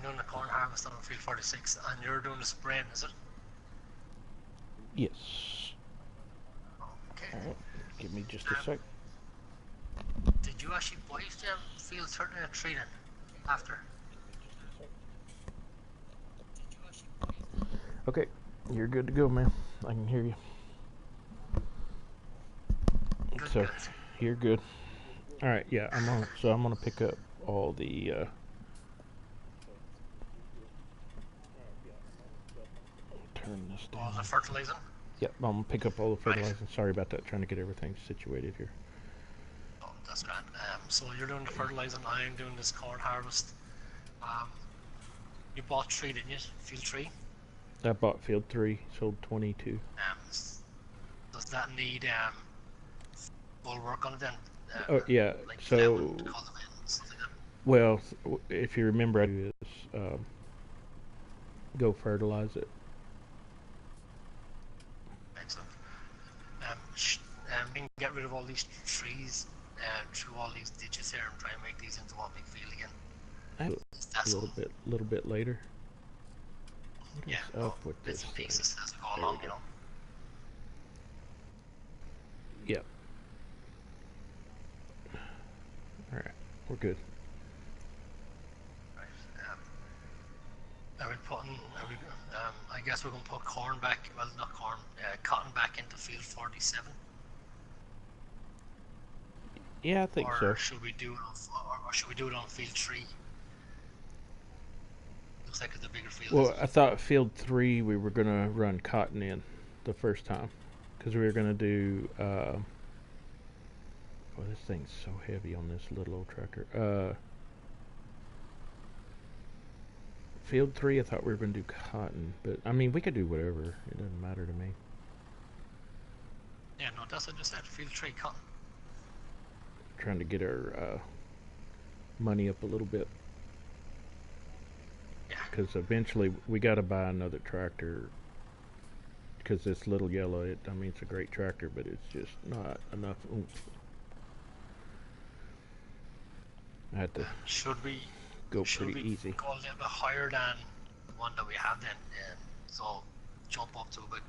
I'm doing the corn harvest on field 46, and you're doing the spraying, is it? Yes. Okay. Alright, give me just a sec. Did you actually buy field 3 then? After? Okay, you're good to go, man. I can hear you. Good, So, good. you're good. Alright, yeah, I'm gonna pick up all the, turn this down. All the fertilizer? Yep, I'm gonna pick up all the fertilizer. Right. Sorry about that, trying to get everything situated here. Oh, that's grand. So you're doing the fertilizing, I'm doing this corn harvest. You bought 3, didn't you? Field 3? I bought field 3, sold 22. Does that need full work on it then? Oh, yeah, Like so, cultivate and stuff like that? well, if you remember, I do is, go fertilize it. Excellent. We can get rid of all these trees through all these ditches here and try and make these into one big field again. That's a little bit later. What is up with bits this and thing? pieces as we go along, you know. Yep. Alright, we're good. Right. I guess we're going to put corn back, well, not corn, cotton back into field 47. Yeah, I think so. Or should we do it on field 3? Looks like it's a bigger field. Well, I thought field 3 we were gonna run cotton in the first time, because we were gonna do. Boy, this thing's so heavy on this little old tractor. Field 3, I thought we were gonna do cotton, but I mean we could do whatever. It doesn't matter to me. Yeah, no, that's what I just said. Field 3 cotton. Trying to get our money up a little bit. Yeah. Because eventually we got to buy another tractor. Because this little yellow, I mean, it's a great tractor, but it's just not enough oomph. I had to should we pretty easy. Go a little bit higher than the one that we have then? So jump up to about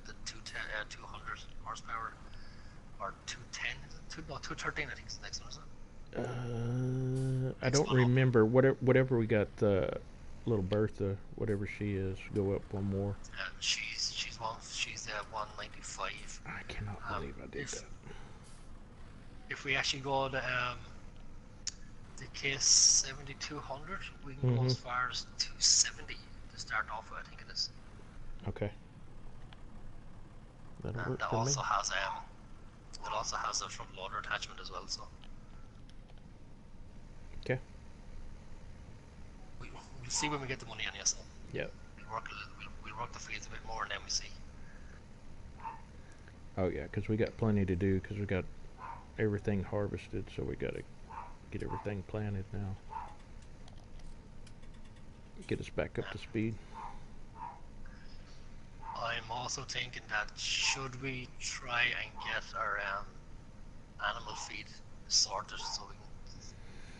the 200 horsepower or 210? 213 I think is the next one, isn't it? I don't remember. Whatever we got, little Bertha, whatever she is, go up one more. She's 195. I cannot believe I did that. If we actually go to the case 7200, we can go as far as 270 to start off with. I think it is. Okay. That'll work it for also me. has a front loader attachment as well. So. Okay. We'll see when we get the money on this. Yeah. We'll work the fields a bit more and then we see. Oh yeah, because we got plenty to do. Because we got everything harvested, so we got to get everything planted now. Get us back up to speed. I'm also thinking that should we try and get our animal feed sorted so we can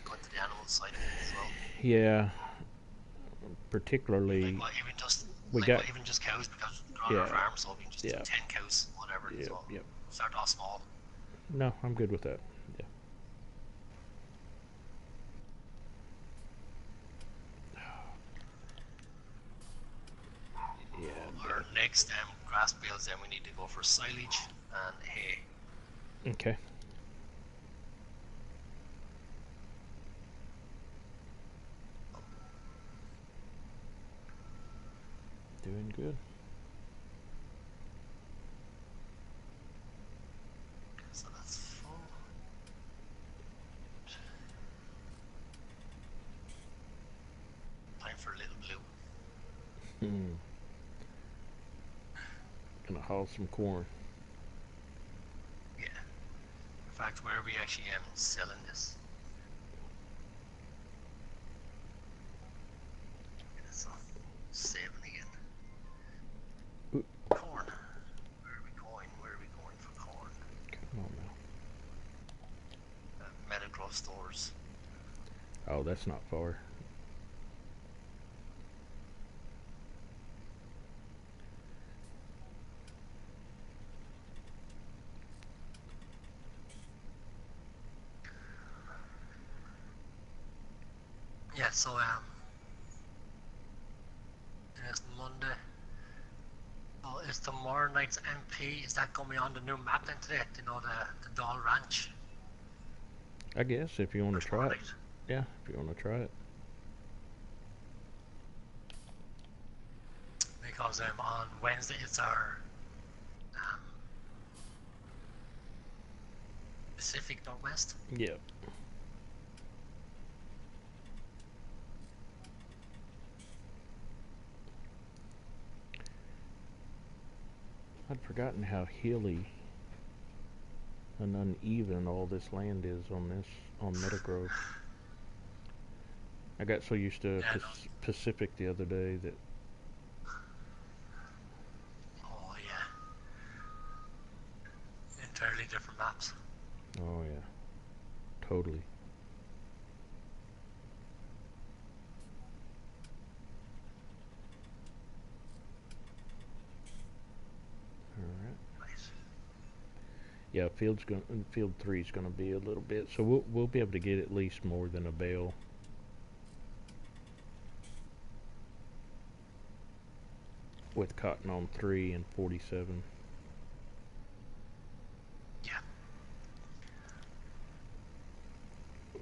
go into the animal side of it as well. Yeah. Particularly. Even just cows, because we're on our farm, so we can just do 10 cows, whatever. Yeah. So Yep. Start off small. No, I'm good with that. Yeah. Our next grass bales, then we need to go for silage and hay. Okay. Doing good. So that's full. Time for a little blue. Gonna haul some corn. Yeah. In fact, where are we actually selling this? It's on 7 again. Ooh. Corn. Where are we going? Where are we going for corn? Come on now. Meadow stores. Oh, that's not far. Yeah, so it's Monday. So is tomorrow night's MP, is that going to be on the new map then today? You know, the Doll Ranch I guess if you want for to try tomorrow it. night? Yeah, if you want to try it. Because on Wednesday it's our um, Pacific Northwest. Yep. I'd forgotten how hilly and uneven all this land is on Meadow. I got so used to Yeah, no. Pacific the other day that Oh yeah, entirely different maps. oh yeah, totally. All right. Right. Yeah, field 3 is going to be a little bit, so we'll be able to get at least more than a bale with cotton on 3 and 47. Yeah,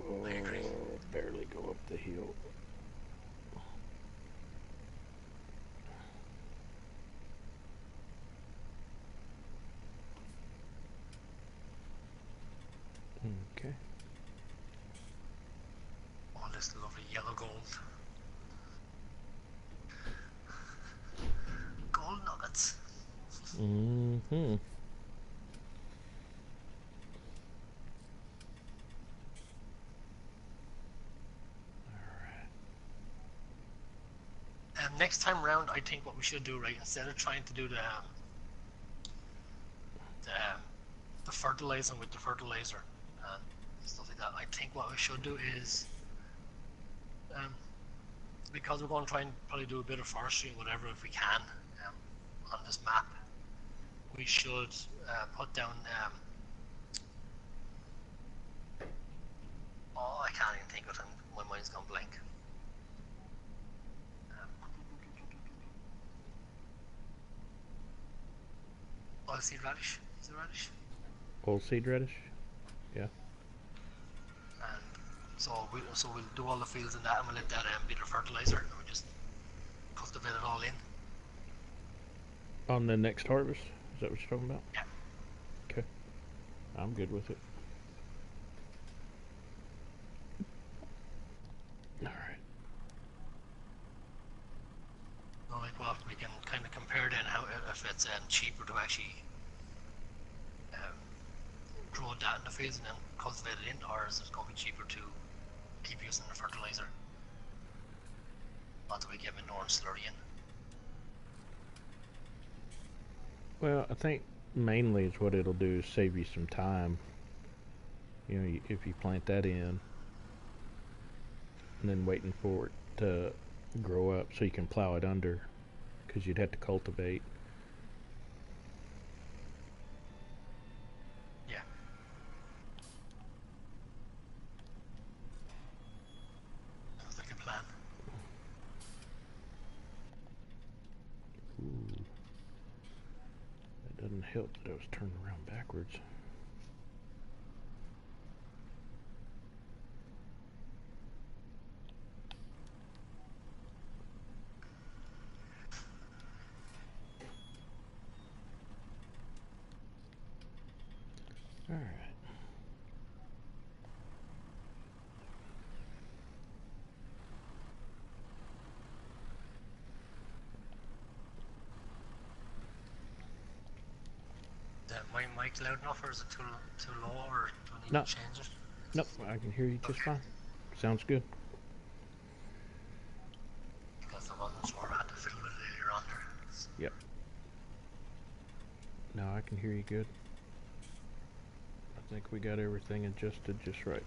Oh, I agree. barely go up the hill. Okay. All this lovely yellow gold. Gold nuggets. Mm-hmm. Next time round, I think what we should do, right, instead of trying to do the, the fertilizing with the fertilizer and stuff like that, I think what we should do is, um, because we're going to try and probably do a bit of forestry and whatever if we can on this map, we should put down. Oh, I can't even think of it. My mind's gone blank. Oilseed radish. Is it radish? Oilseed radish? Yeah. And so we'll do all the fields in that, and we'll let that be the fertilizer, and we just cultivate it all in. On the next harvest? Is that what you're talking about? Yeah. Okay. I'm good with it. Alright. So like, well, we can kind of compare then how if it's cheaper to actually grow that in the fields and then cultivate it in, or is it going to be cheaper to keep using the fertilizer until we get manure and slurry in? Well, I think mainly is what it'll do is save you some time. You know, if you plant that in and then waiting for it to grow up so you can plow it under, because you'd have to cultivate. Yeah. Sounds like a plan. Ooh. That doesn't help that I was turning around backwards. Alright. Is my mic loud enough, or is it too low, or do I need No. to change it? Nope, I can hear you just Okay. fine. Sounds good. Because I wasn't sure I had to fiddle with it earlier on there. Yep. No, I can hear you good. I think we got everything adjusted just right.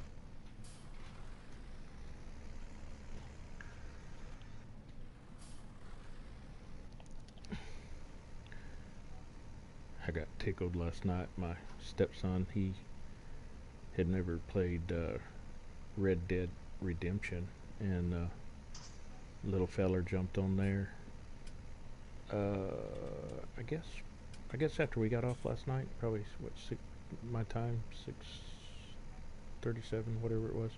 I got tickled last night. My stepson, he had never played Red Dead Redemption, and little feller jumped on there. I guess after we got off last night, probably what six my time 6:37, whatever it was,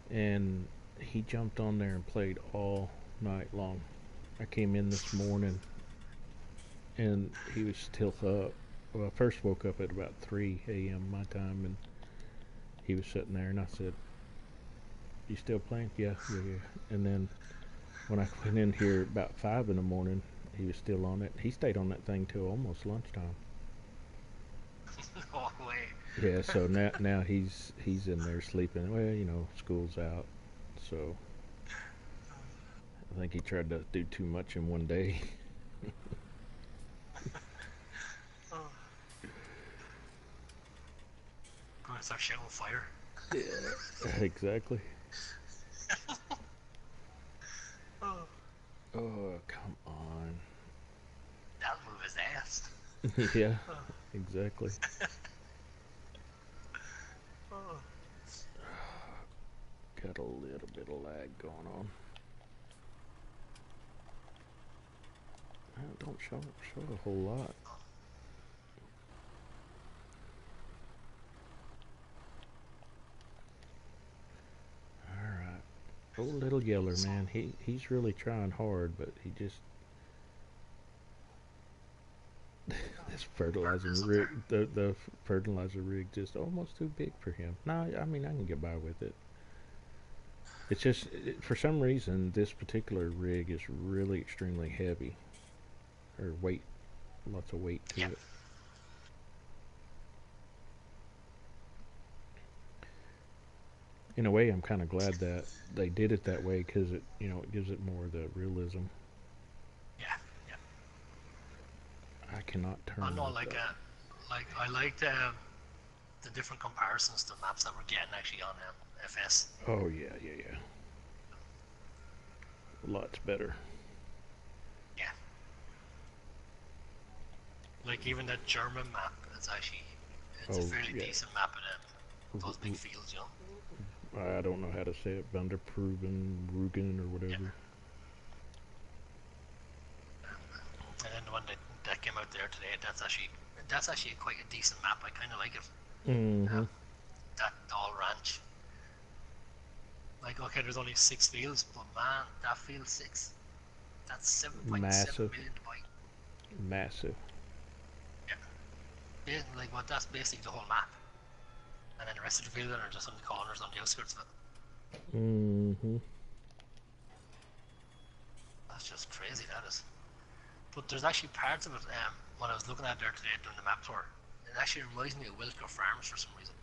and he jumped on there and played all night long. I came in this morning and he was still up. Well, I first woke up at about 3 a.m. my time, and he was sitting there, and I said, "You still playing?" Yeah, yeah, yeah. And then when I went in here about 5 in the morning, he was still on it. He stayed on that thing till almost lunchtime. No way. Yeah, so now he's in there sleeping. Well, you know, school's out, so I think he tried to do too much in one day. Oh. Gonna start shouting fire. Yeah, exactly. Oh. Oh, come on. That'll move his ass. Yeah, Oh. exactly. Oh. Got a little bit of lag going on. Don't show a whole lot. Alright. Oh, little yeller, man. He's really trying hard, but he just this fertilizer rig, the fertilizer rig, just almost too big for him. No, I mean I can get by with it. It's just for some reason this particular rig is really extremely heavy, or weight, lots of weight to Yeah. it. In a way, I'm kind of glad that they did it that way because it gives it more of the realism. Yeah. Yeah. I cannot I turn know, this up. like I liked the different comparisons to maps that we're getting actually on FS. Oh yeah, yeah, yeah. Lots better. Yeah. Like even that German map, it's a Oh fairly yeah. decent map in those big fields, you know. I don't know how to say it. Vanderproven, Rugen, or Yeah. whatever. And then the one that came out there today, that's actually quite a decent map. I kind of like it. Mm-hmm. Um, that Doll Ranch. Like, okay, there's only 6 fields, but man, that field 6, that's 7.7 Massive, million to buy. massive. Yeah, like what? That's basically the whole map, and then the rest of the field are just on the corners, on the outskirts of it. Mm-hmm. That's just crazy. That is. But there's actually parts of it. When I was looking at there today doing the map tour, it actually reminds me of Wilco Farms for some reason.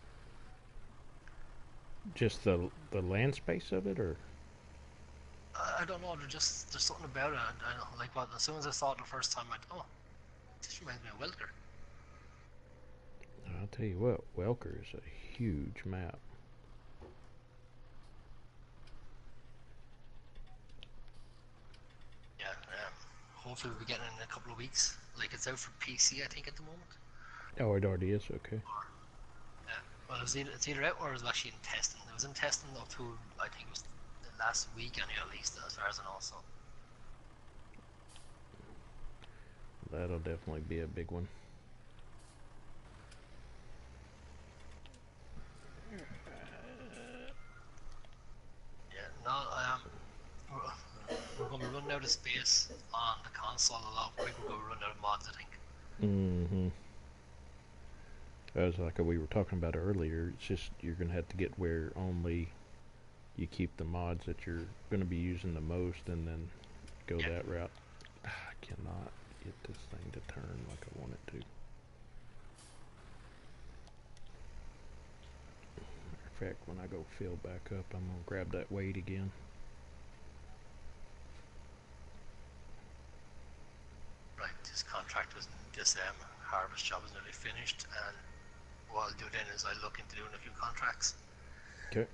Just the land space of it, or I don't know. There's something about it. I know, like, what? As soon as I saw it the first time, I went, oh, this reminds me of Wilker. I'll tell you what, Welker is a huge map. Yeah. Hopefully we'll be getting it in a couple of weeks. Like, it's out for PC, I think, at the moment. Oh, it already is. Okay. Or well, it's either out or it was actually in testing. It was in testing up to, I think it was the last week, at least, as far as I know. So That'll definitely be a big one. yeah, no, we're going to be running out of space on the console a lot quicker. We're going to run out of mods, I think. Mm-hmm. As like we were talking about earlier, it's just you're gonna have to get where only you keep the mods that you're gonna be using the most, and then go Yeah. that route. I cannot get this thing to turn like I want it to. In fact, when I go fill back up, I'm gonna grab that weight again. Right, this harvest job is nearly finished, and what I'll do then is I'll look into doing a few contracts. Okay.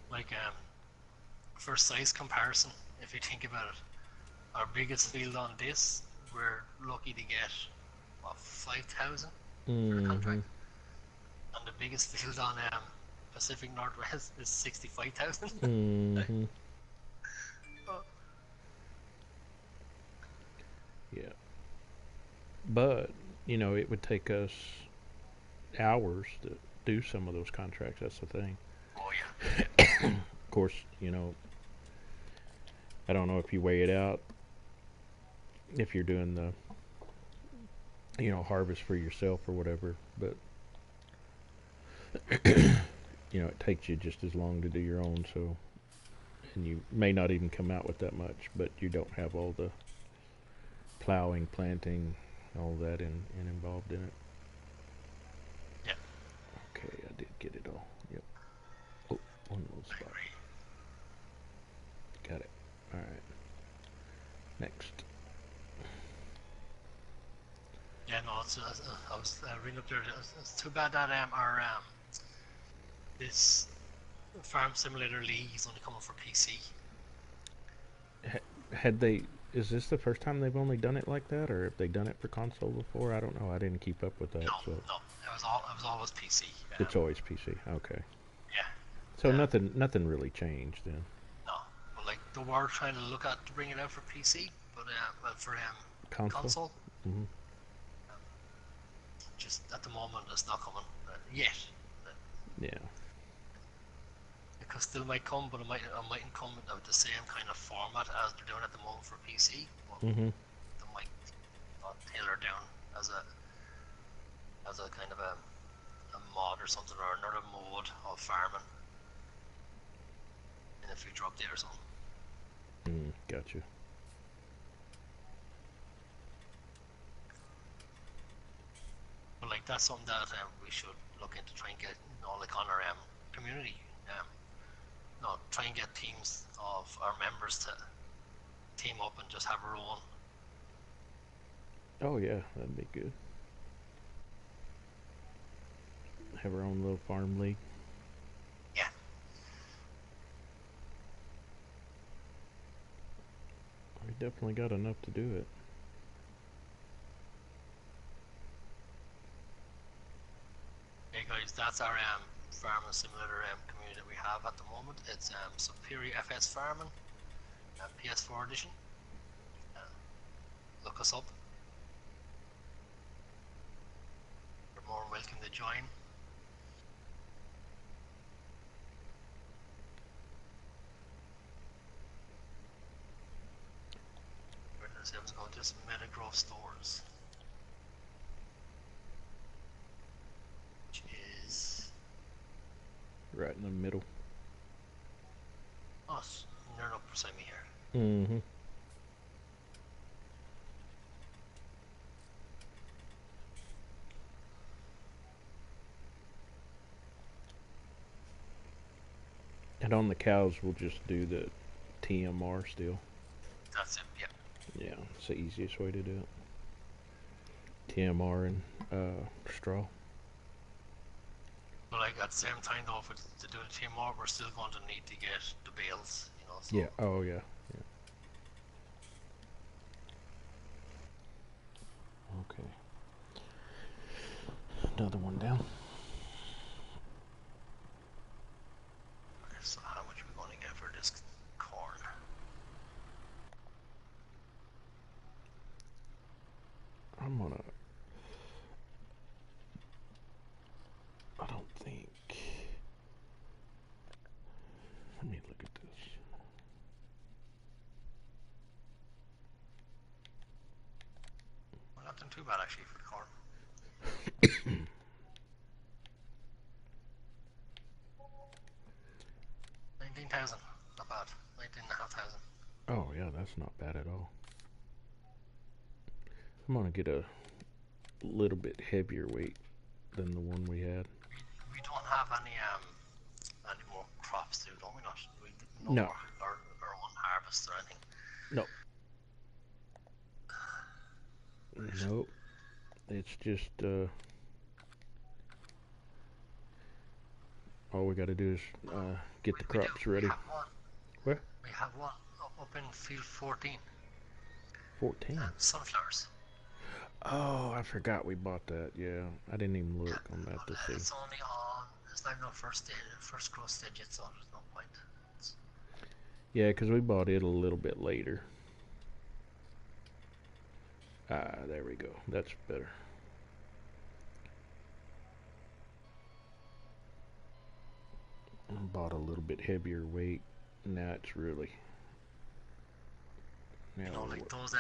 Like, for size comparison, if you think about it, our biggest field on this, we're lucky to get, what, 5,000 for the Mm-hmm. contract? And the biggest field on Pacific Northwest is 65,000. Mm-hmm. Oh, Yeah. But, you know, it would take us hours to do some of those contracts. That's the thing. oh yeah, yeah. Of course, you know, I don't know if you weigh it out if you're doing the, you know, harvest for yourself or whatever, but you know, it takes you just as long to do your own, so and you may not even come out with that much, but you don't have all the plowing, planting, all that in involved in it. Yeah. Okay, I did get it all. Yep. Oh, one little I spot. agree. Got it. All right. Next. Yeah, no, I was reading up there. It's too bad that our this Farm Simulator League is only coming for PC. Had they? Is this the first time they've only done it like that, or have they done it for console before? I don't know. I didn't keep up with that, No, so no, it was always PC. it's always PC. Okay. Yeah, So nothing really changed then. no, but like they were trying to look at to bring it out for PC, but well for Console. console, Hmm. just at the moment it's not coming yet. Yeah. It still might come, but it mightn't come with the same kind of format as they're doing at the moment for PC. But Hmm. they might not tailor down as a kind of a mod or something, or another mode of farming in a future update or something. Gotcha. But like that's something that we should look into, try and get, you know, like on our community, try and get teams of our members to team up and just have our own. Oh yeah, that'd be good. Have our own little farm league. Yeah. We definitely got enough to do it. Hey guys, that's our farming simulator community that we have at the moment. It's Superior FS Farming, PS4 edition. Uh, Look us up. You're more than welcome to join. Where does it go? Just Meadow stores, which is Right in the middle. us. They're up beside me here. Mm-hmm. And on the cows, we'll just do the TMR still. That's it. Yeah. Yeah, it's the easiest way to do it. TMR and straw. But like at the same time though, if it's to do the team up, we're still going to need to get the bales, you know. So Yeah. Oh yeah. Yeah. Okay. Another one down. okay, so how much are we going to get for this corn? I'm gonna. I don't think. Let me look at this. Well, nothing too bad actually for the corn. 19,000, not bad. 19,500. Oh yeah, that's not bad at all. I'm gonna get a little bit heavier weight than the one we had. We don't have any more crops to do, don't we? Not we no No. more our own harvest or anything. No. Nope. It's just all we got to do is get the crops ready. We have one. Where? We have one up in field 14. 14. Sunflowers. Oh, I forgot we bought that. Yeah, I didn't even look on that to see. It's only on It's not no first growth stage yet, so there's no point. Yeah, because we bought it a little bit later. Ah, there we go. That's better. I bought a little bit heavier weight. Now it's really. Now You know, like those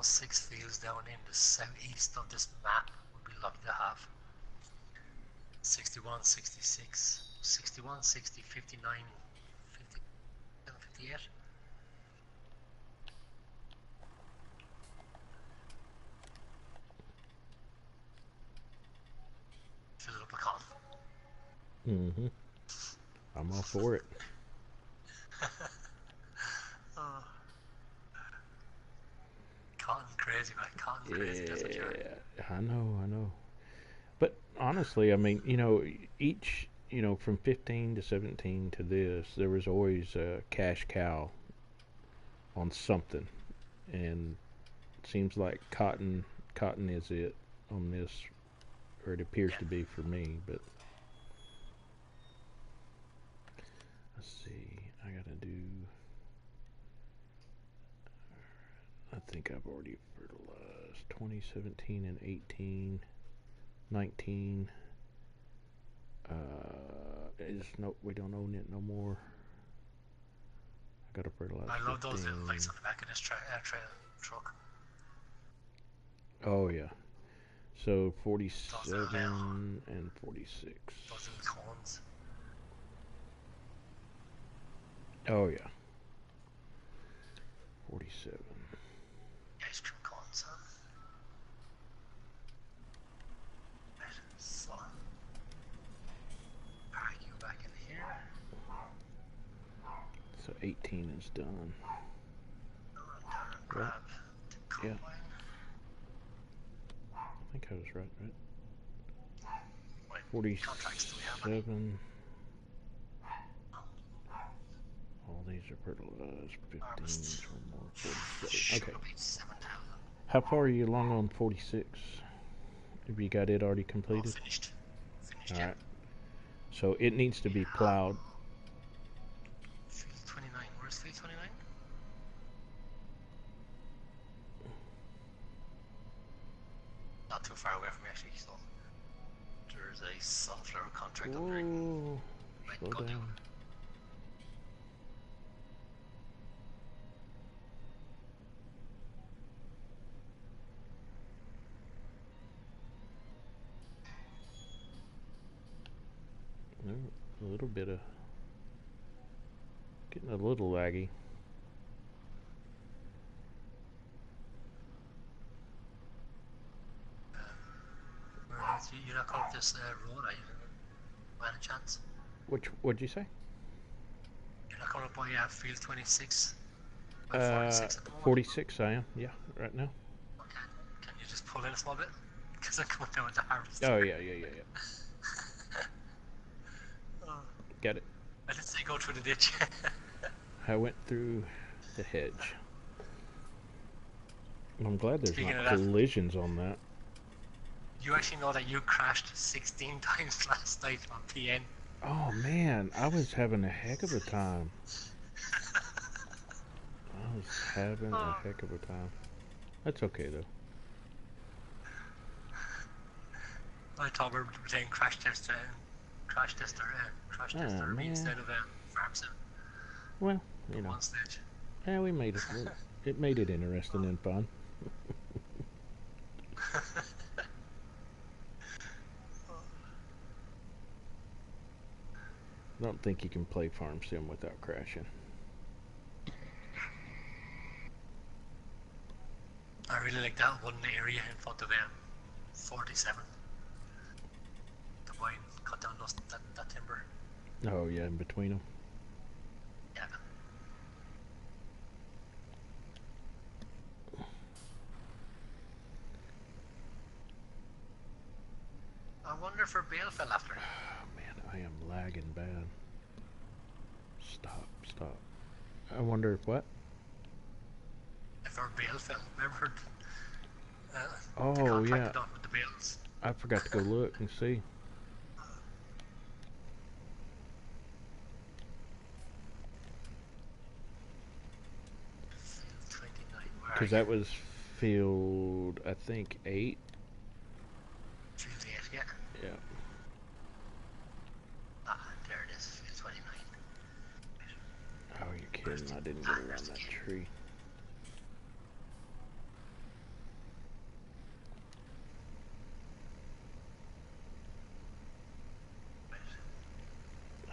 6 fields down in the southeast of this map would be lucky to have. 61, 66, 61, 60, 59, 57, 58. Fill it up with cotton. Mm-hmm. I'm all for it. Oh. Cotton crazy, man. Cotton crazy, that's what you are. Yeah, I know. But honestly, I mean, each, from 15 to 17 to this, there was always a cash cow on something. And it seems like cotton is it on this, or it appears to be for me, but let's see. I gotta do. I think I've already fertilized 2017 and 18, 19. We don't own it no more. I gotta fertilize. I love 15. those little lights on the back of this truck. Oh yeah. So 47 and 46. Those little cones. Oh yeah. 47. Ice cream cones, huh? Right, so pack you back in here. So 18 is done. Grab the combine. I think I was right. What 47. contracts do we have? All these are fertilized. 15, more 47. Should Okay. be 7,000. How far are you along on 46? Have you got it already completed? Finished. All Yeah. right. So it needs to be plowed. Field 29. Where's field 29? Not too far away from me, actually. So there's a sunflower contract up there. Whoa. Slow Go do. down. A little bit of getting a little laggy. You're not going up this road, are you? By any chance? What'd you say? You're not going up by field 26? By 46 at the moment? 46 I am. Yeah, right now. Okay. Can you just pull in a small bit? Because I'm coming down with the harvest. Oh yeah. Got it. I didn't say go through the ditch. I went through the hedge. I'm glad there's Speaking not of that, collisions on that. you actually know that you crashed 16 times last night on PN. Oh man, I was having a heck of a time. I was having a heck of a time. That's okay though. I thought we were playing crash tester me instead of farm sim. Well, One stage. Yeah, we made it. It made it interesting and fun. I don't think you can play farm sim without crashing. I really like that one area in front of 47. The vine cut down that timber. Oh yeah, in between them. Yeah. I wonder if her bale fell after. Oh man, I am lagging bad. Stop. I wonder if what? If her bale fell. Remember the Oh contract yeah. done with the bales? I forgot to go look and see. Because that was field, I think, 8. Field 8, yeah. Yeah. There it is, field 29. Oh, you're kidding. I didn't get around that tree.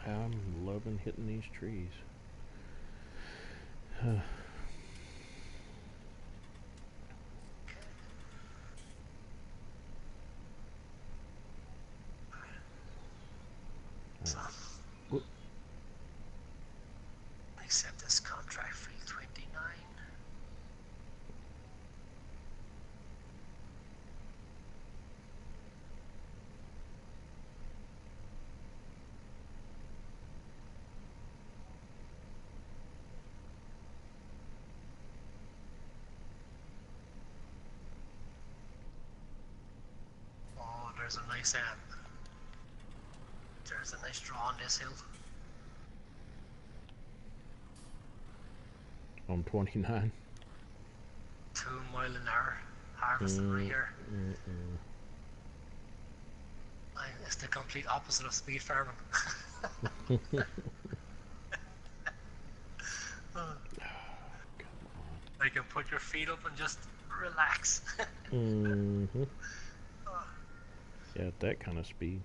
I'm loving hitting these trees. So, accept this contract, field 29. Oh, there's a nice draw on this hill. On 29. 2 mile an hour harvesting right here. It's the complete opposite of speed farming. You can put your feet up and just relax. Yeah, at that kind of speed.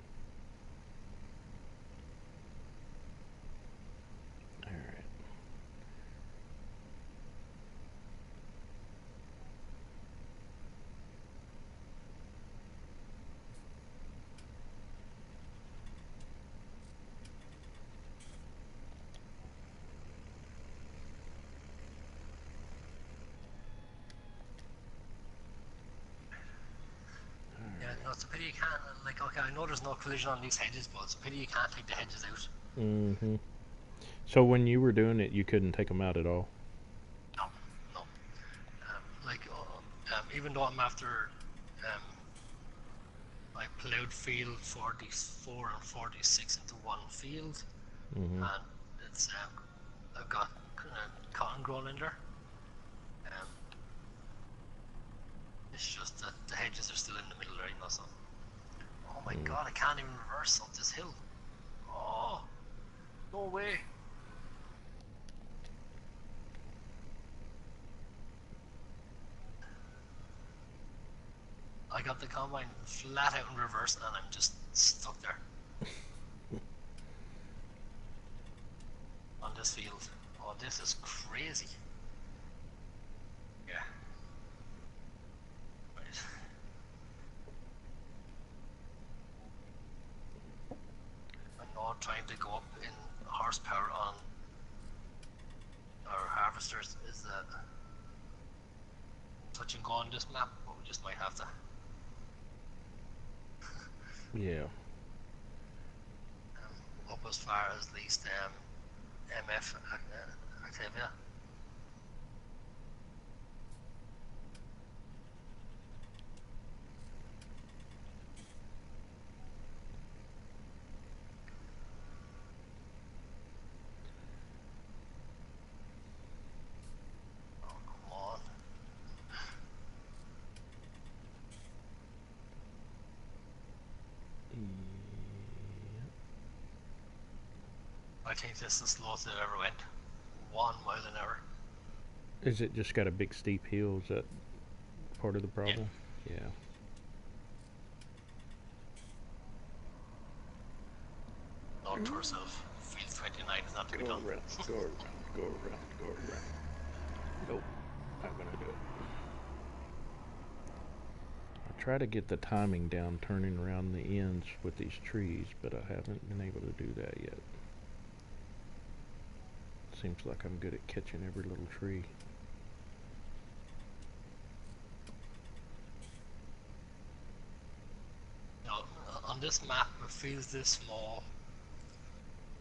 Alright. Yeah, no, it's a pity you can't, like, okay, I know there's no collision on these hedges, but it's a pity you can't take the hedges out. So when you were doing it, you couldn't take them out at all? No. Even though I'm after, I plowed field 44 and 46 into one field, and it's, I've got cotton growing in there. It's just that the hedges are still in the middle there, you know, so. Oh my god, I can't even reverse up this hill. Oh, no way. I got the combine flat out in reverse and I'm just stuck there. On this field. Oh, this is crazy. Yeah. Right. I'm not trying to go up in horsepower on our harvesters is touch and go on this map, but we just might have to. Yeah. Up as far as least MF Activia. Oh, come on. I think this is the slowest it ever went. 1 mile an hour. Is it just got a big steep hill? Is that part of the problem? Yeah. Note to herself, field 29 is not to be done. Go around. Nope, not gonna do it. I try to get the timing down turning around the ends with these trees, but I haven't been able to do that yet. Seems like I'm good at catching every little tree. Now, on this map, it feels this small.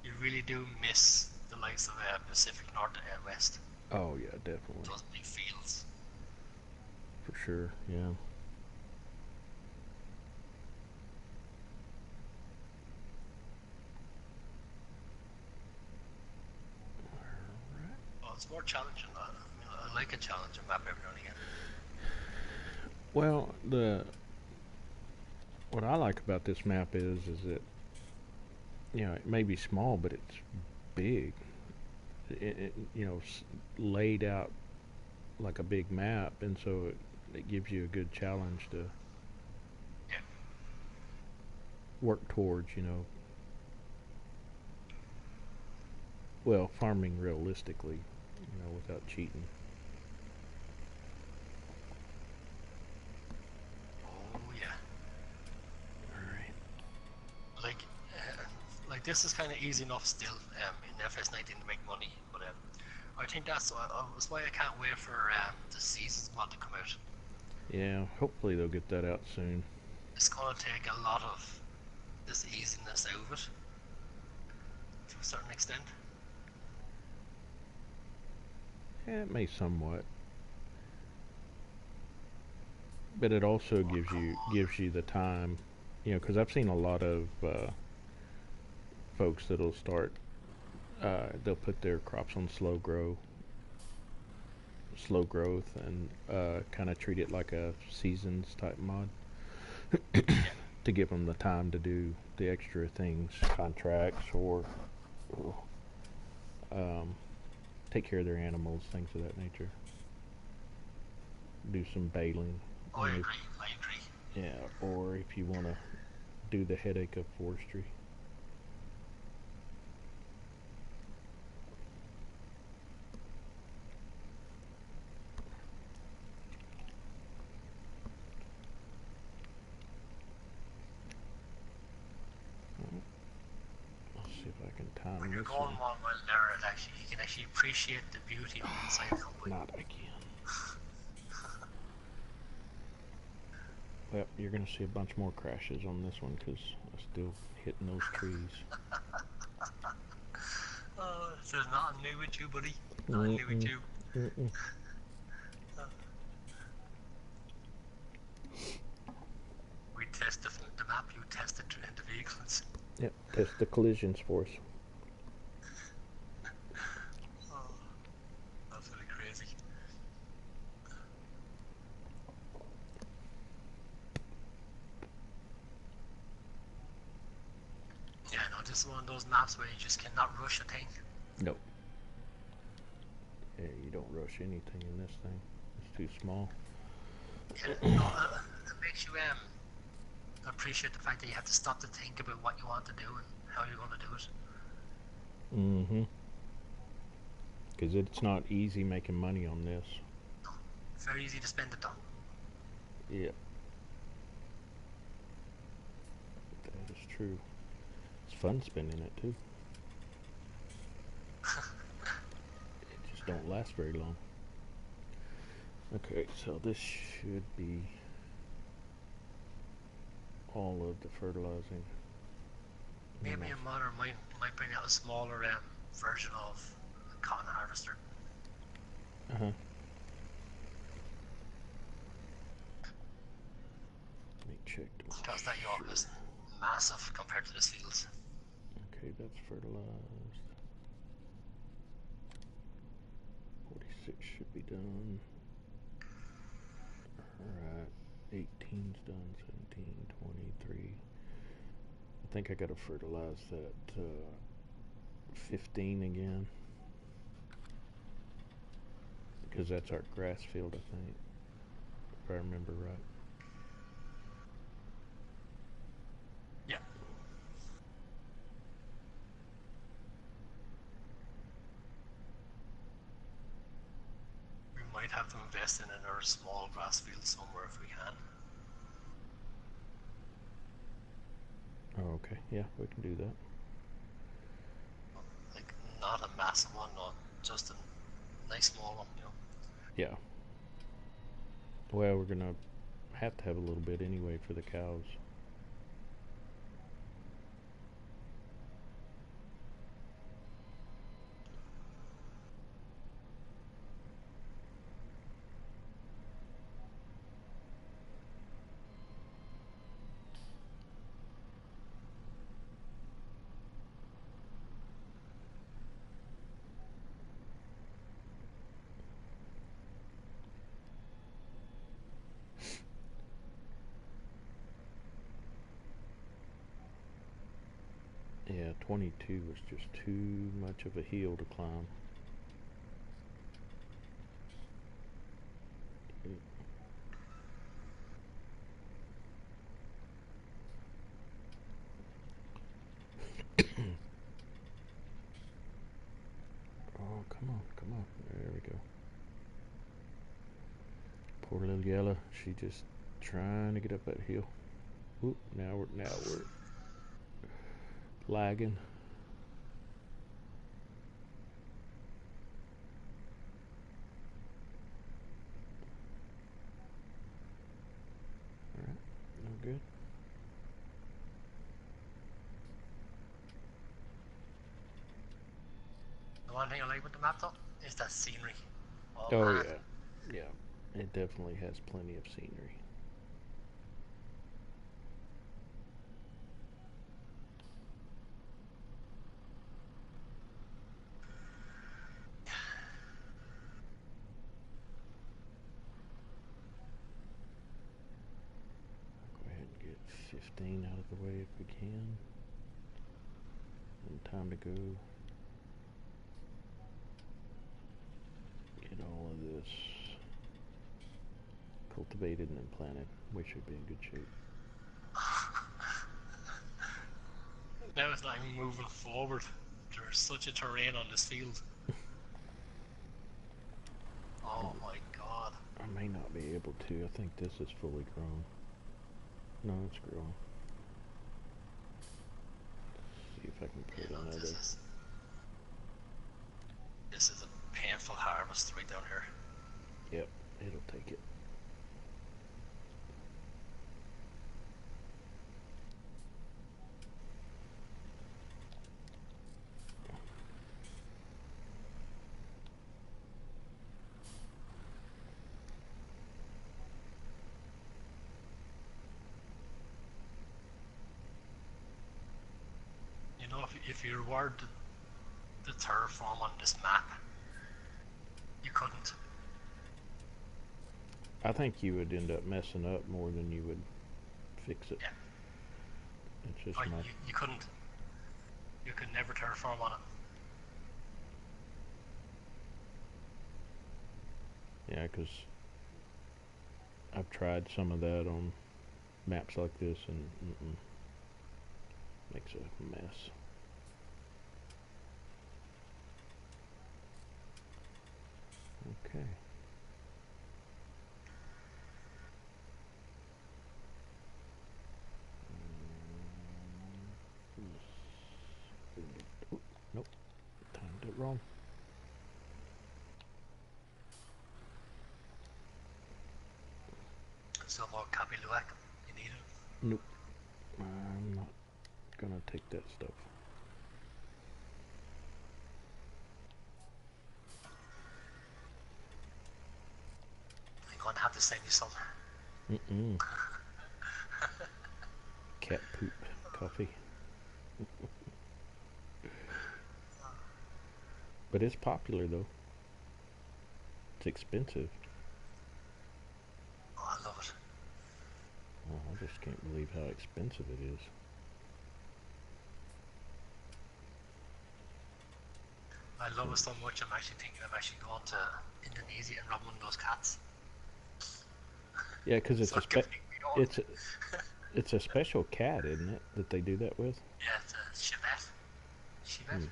You really do miss the likes of Pacific North and West. Oh yeah, definitely. Those big fields. For sure, yeah. Well, it's more challenging. I mean, like a challenging map every now and again. Well, the what I like about this map is that it may be small, but it's big. Laid out like a big map, and so it gives you a good challenge to Yeah. work towards. Well, farming realistically, without cheating. Oh yeah. All right. Like, like this is kind of easy enough still in FS19 to make money, but I think that's why I can't wait for the seasons mod to come out. Yeah, hopefully they'll get that out soon. It's gonna take a lot of this easiness out of it to a certain extent. Yeah, it may somewhat, but it also Oh, come on. gives you the time, because I've seen a lot of folks that'll start. They'll put their crops on slow growth, and kind of treat it like a seasons type mod Yeah. to give them the time to do the extra things, contracts, or um, take care of their animals, things of that nature. Do some baling, Oh, I and if agree. I agree. yeah, or if you want to do the headache of forestry. Let's see if I can When time you're this going one. one mile an hour, you can actually appreciate the beauty on the side of the highway. Not again. Well, you're going to see a bunch more crashes on this one because I'm still hitting those trees. There's nothing new with you, buddy. Nothing new with Mm-mm. you. Mm-mm. Uh, we test the map. You test the vehicles. Yep, test the collisions for us. Oh, that's really crazy. Yeah, no, this is one of those maps where you just cannot rush a thing. Nope. Yeah, you don't rush anything in this thing. It's too small. Yeah, no, it makes you appreciate the fact that you have to stop to think about what you want to do and how you're going to do it. Mm-hmm. Because it's not easy making money on this. No, it's very easy to spend it though. Yeah, that is true. It's fun spending it too. It just don't last very long. Okay, so this should be all of the fertilizing. Maybe a modder might bring out a smaller version of a cotton harvester. Uh-huh. Let me check this. Because that yacht is massive compared to this fields. Okay, that's fertilized. 46 should be done. Alright, 18's done, 17, 23. I think I gotta fertilize that 15 again. Because that's our grass field, I think. If I remember right. Yeah. We might have to invest in another small grass field somewhere if we can. Oh, okay. Yeah, we can do that. Like, not a massive one, no, just a nice small one, you know. Yeah. Well, we're gonna have to have a little bit anyway for the cows. Yeah, 22 was just too much of a hill to climb. Oh, come on, come on. There we go. Poor little Yella. She just trying to get up that hill. Oop, now we're lagging. All right, no good. The one thing I like with the map though is that scenery. Oh Man. yeah, it definitely has plenty of scenery. Go ahead and get 15 out of the way if we can. And time to go get all of this cultivated and then planted. We should be in good shape. Now it's not even moving forward. There's such a terrain on this field. Oh my god. I may not be able to. I think this is fully grown. No, it's grown. See if I can put another. This is a painful harvest right down here. Yep, it'll take it. You know, if you were the terraform on this map, you couldn't. I think you would end up messing up more than you would fix it. Yeah. It's just you couldn't. You could never terraform on it. Yeah, because I've tried some of that on maps like this and makes a mess. Okay. Nope, timed it wrong. So more copy luak. You need it. Nope, I'm not gonna take that stuff. I'm gonna have to send you some. Cat poop coffee. But it's popular though. It's expensive. Oh, I love it. Oh, I just can't believe how expensive it is. I love it so much. I'm actually thinking of actually going to Indonesia and robbing one of those cats. Yeah, because it's So it's a special cat, isn't it, that they do that with? Yeah, it's a Chevet. Chevet?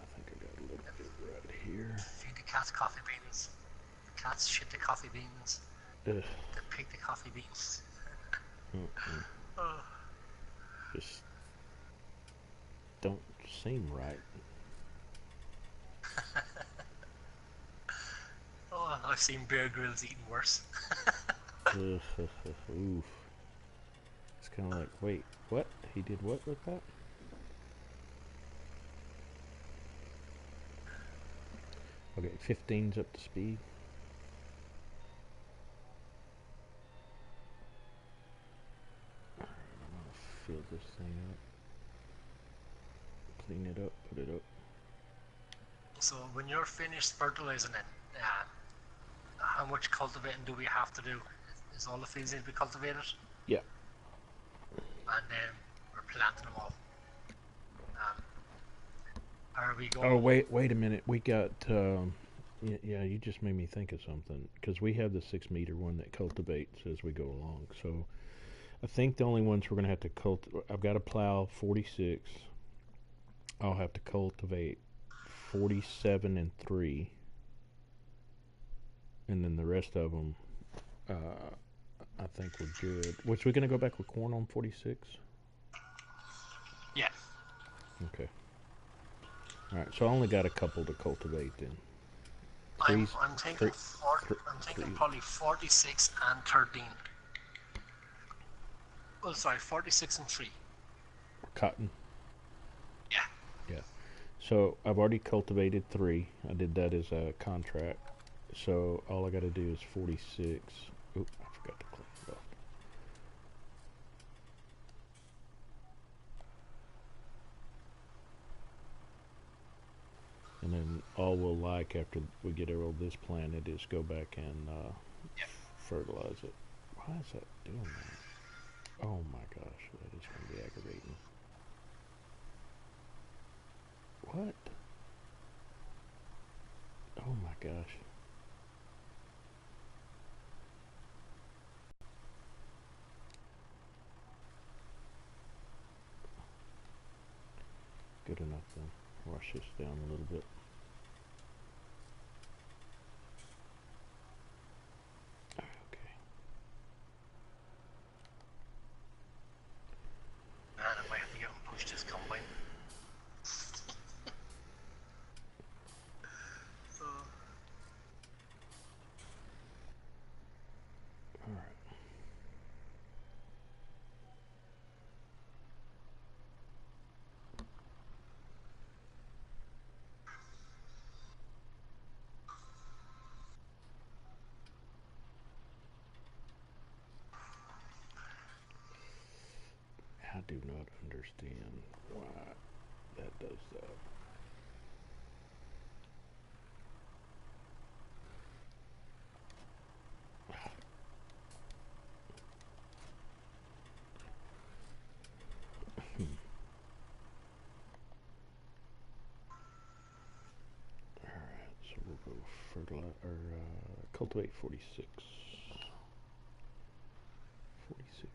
I think I got a little bit right here. Feed the cats coffee beans. The cats shit the coffee beans. Ugh. They pick the coffee beans. Just don't seem right. Oh, I've seen Bear Grylls eating worse. Oof. It's kind of like, wait, what? He did what with that? Okay, 15's up to speed. I'm gonna fill this thing up. Clean it up, put it up. So when you're finished fertilizing it, how much cultivating do we have to do? Is all the fields need to be cultivated? Yeah. And then we're planting them all. Are we going? Oh, wait a minute. We got, yeah, you just made me think of something. Because we have the 6 meter one that cultivates as we go along. So I think the only ones we're going to have to cultivate, I've got to plow 46. I'll have to cultivate 47 and 3. And then the rest of them, I think we're good. Was we going to go back with corn on 46? Yeah. Okay. All right, so I only got a couple to cultivate then. I'm thinking probably 46 and 13. Oh, sorry, 46 and 3. Cotton. Yeah. Yeah. So I've already cultivated 3. I did that as a contract. So all I got to do is 46. Oop, I forgot to close it off. And then all we'll like after we get all this planted is go back and fertilize it. Why is that doing that? Oh my gosh, that is going to be aggravating. What? Oh my gosh. Good enough then. Wash this down a little bit. Okay. Man, I might have to get him pushed his combine. Alright. I do not understand why that does that. Alright, so we'll go fertilize or cultivate 46. 46.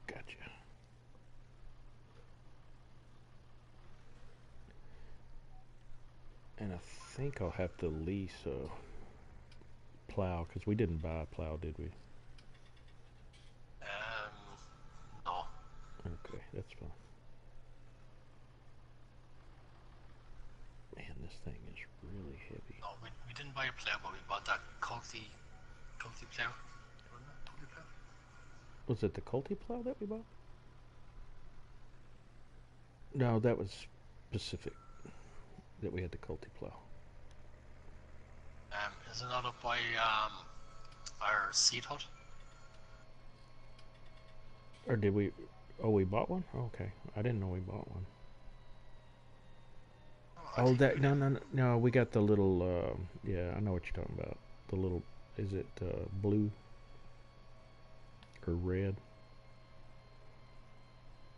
Gotcha. And I think I'll have to lease a plow because we didn't buy a plow, did we? No. Okay, that's fine. Man, this thing is really heavy. No, we didn't buy a plow, but we bought that culti plow. Wasn't it? Culti plow? Was it the Culti plow that we bought? No, that was Pacific that we had the Culti plow. Is it not up by our seed hut? Or did we? Oh, we bought one? Okay. I didn't know we bought one. Oh, that no. We got the little. Yeah, I know what you're talking about. The little. Is it blue or red?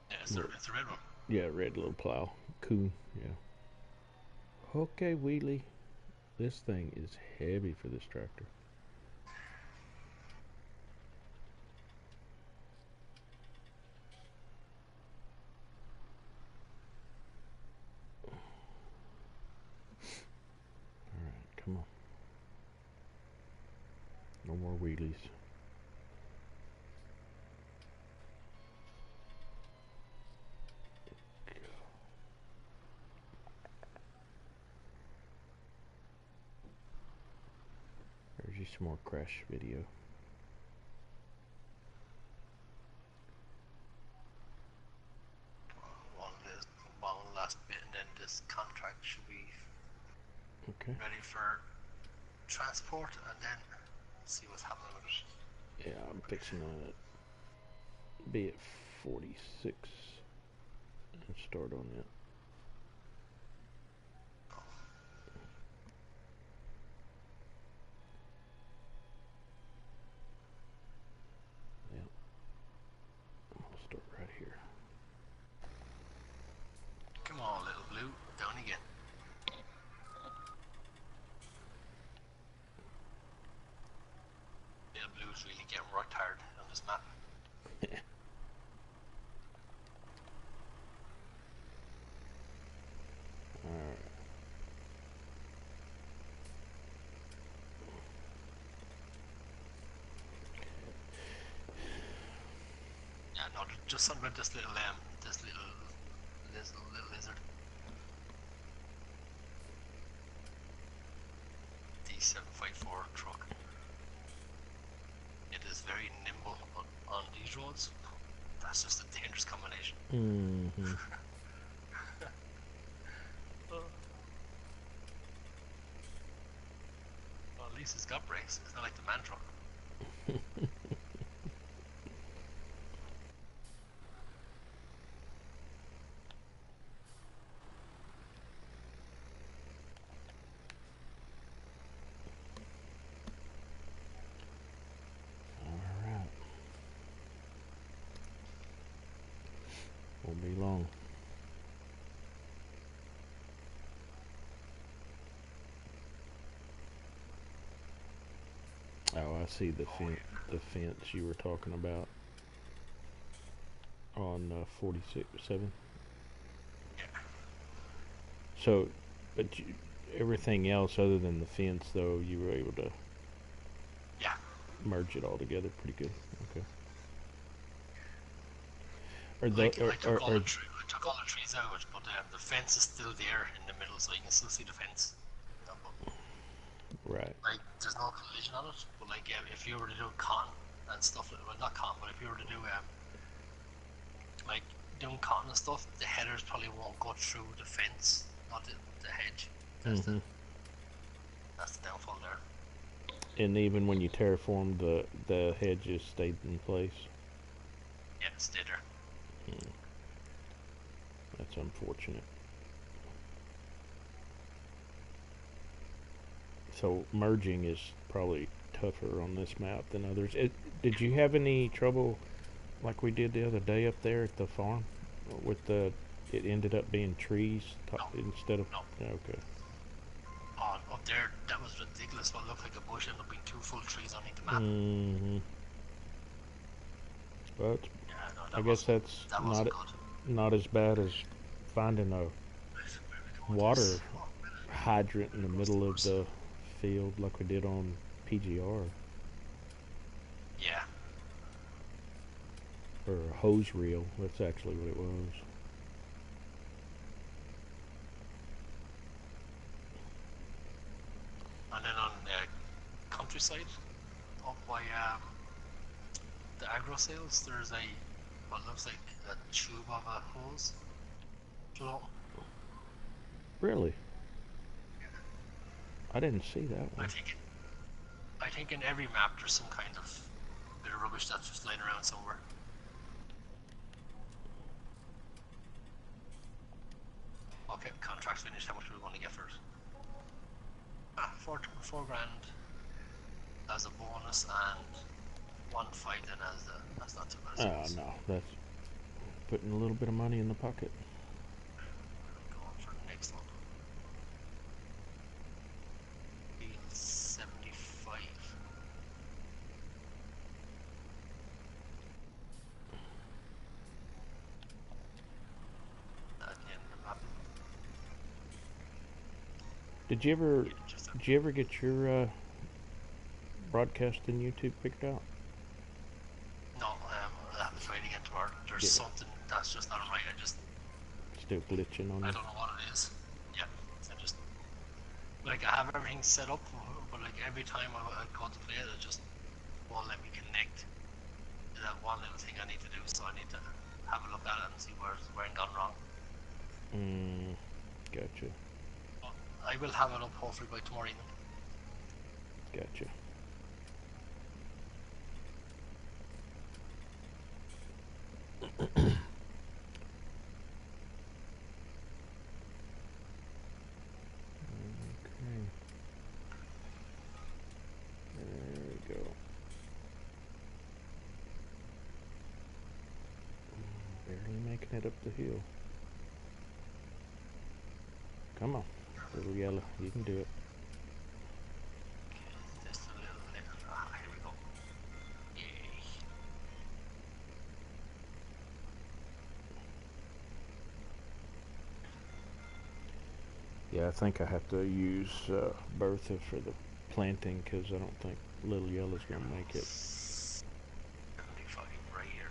Yeah, it's the red one. Yeah, red little plow. Cool. Yeah. Okay, Wheelie. This thing is heavy for this tractor. Alright, come on. No more wheelies. There's just some more crash video. One last bit, and then this contract should be Okay. ready for transport, and then see what's happening with it. Yeah, I'm fixing to be at 46 and start on it. Yeah, I'll start right here. Come on, little blue, down again. Little blue's really getting worked hard on this map. Alright. Yeah, no, just something about this little lizard. D754 truck. It is very nimble on these roads. That's just a dangerous combination. Mm-hmm. Well, at least it's got brakes. It's not like the man truck. Alright. Won't be long. Oh, I see the fence you were talking about on 46-7. Yeah. So, but everything else other than the fence, though, you were able to merge it all together pretty good. Okay. I took all the trees out, but the fence is still there in the middle, so you can still see the fence. You know, but, right. like, there's no collision on it, but like if you were to do cotton and stuff, well, not cotton, but if you were to do like doing cotton and stuff, the headers probably won't go through the fence, not the hedge. That's the downfall there. And even when you terraformed, the hedges stayed in place. Yeah, it stayed there. That's unfortunate. So merging is probably tougher on this map than others. Did you have any trouble like we did the other day up there at the farm with it ended up being trees instead of... No. Okay. Up there, that was ridiculous. What looked like a bush ended up being 2 full trees on the map. Mm-hmm. But I guess that's not as bad as finding a water hydrant in the middle of the field like we did on PGR. Yeah. Or a hose reel. That's actually what it was. And then on the countryside, up by the agro sales, there's what looks like a tube of a hose. Really? Yeah. I didn't see that one. I think in every map there's some kind of bit of rubbish that's just laying around somewhere. Okay, contract's finished. How much are we going to get first? 4 grand as a bonus and 1.5 then that's not too bad. Oh no, that's putting a little bit of money in the pocket. Going for the next one. 75. At the end of the map. Did you ever get your broadcast in YouTube picked out? No, I'll have to try it again tomorrow. There's something that's just not right. Still glitching on you? I don't know what it is. Yeah, I just like I have everything set up, but like every time I go to play it, it just won't let me connect to that one little thing I need to do. So I need to have a look at it and see where it gone wrong. Gotcha. I will have it up hopefully by tomorrow evening. Gotcha. Barely making it up the hill. Come on, little yellow. You can do it. Just a little bit. Ah, here we go. Yay. Yeah, I think I have to use Bertha for the planting because I don't think little yellow's going to make it. 75 right here.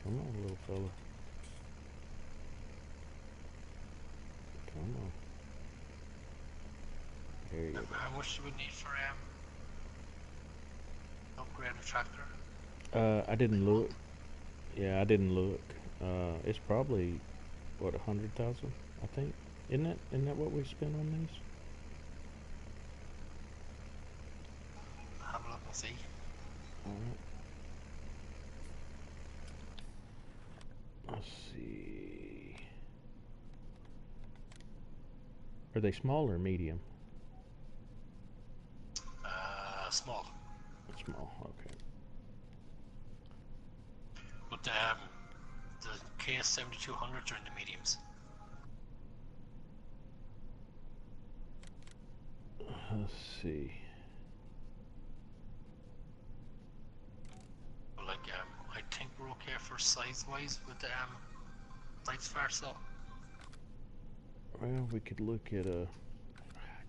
Come on, little fella. Come on. There you go. How much do we need for upgrade the tractor? I didn't look. Yeah, I didn't look. It's probably what 100,000, I think. Isn't that what we spent on these? Have a look and see. All right. Let's see. Are they small or medium? Small. Small. Okay. But the KS 7200s are in the mediums. Let's see. But like I think we're okay for size wise with the lights far so. Well, we could look at a.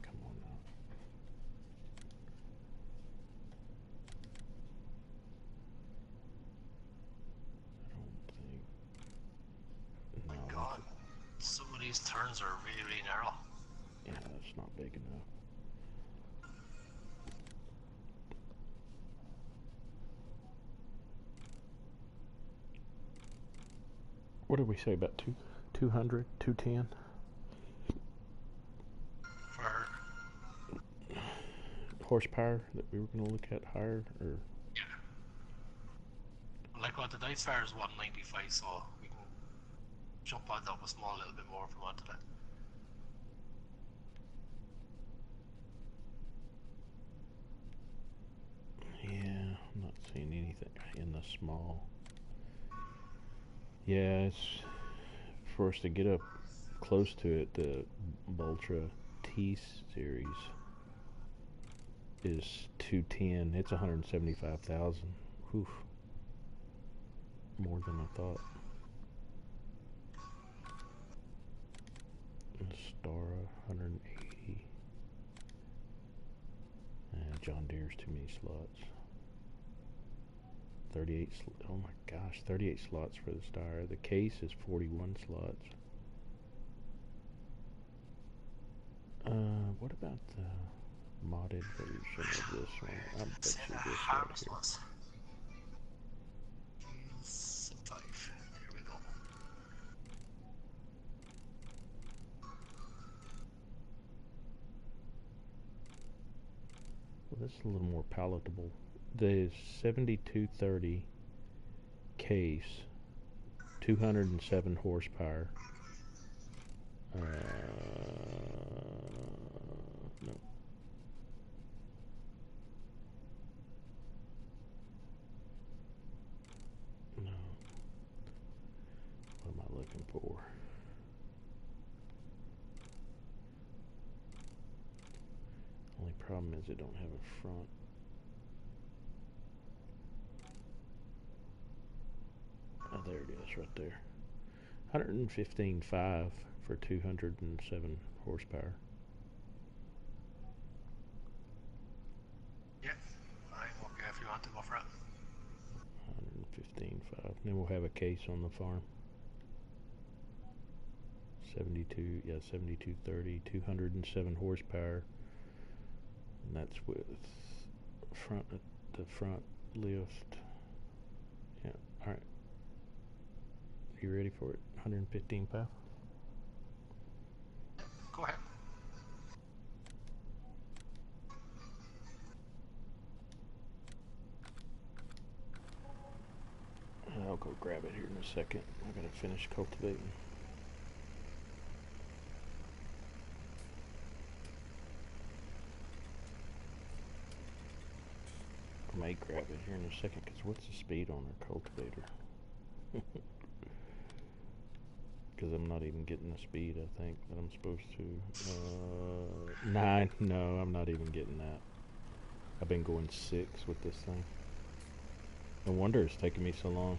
Come on now. I don't think. My No, God, some of these turns are really, really narrow. yeah, that's not big enough. What did we say about 200, 210? For Horsepower that we were going to look at higher, or yeah, like what the lights far is 195, so we can jump on that a small little bit more if we wanted it. yeah, I'm not seeing anything in the small. Yeah, it's for us to get up close to it. The Ultra T series is 210. It's 175,000. Whew, more than I thought. Stara 180. John Deere's too many slots. 38. Oh my gosh, 38 slots for the Star. The case is 41 slots. What about the modded version of this one? I bet you this right here. 5. Here we go. Well, this is a little more palatable. The 7230 case, 207 horsepower. No. No. What am I looking for? Only problem is it don't have a front. Oh, there it is, right there. 115.5 for 207 horsepower. Yeah, I'm okay if you want to go for it. 115.5. Then we'll have a case on the farm. 72, yeah, 7230, 207 horsepower. And that's with the front lift. Yeah, all right. You ready for it? 115.5. Go ahead. I'll go grab it here in a second. I gotta finish cultivating. may grab it here in a second, because what's the speed on our cultivator? Because I'm not even getting the speed, I think, that I'm supposed to. 9. No, I'm not even getting that. I've been going 6 with this thing. No wonder it's taking me so long.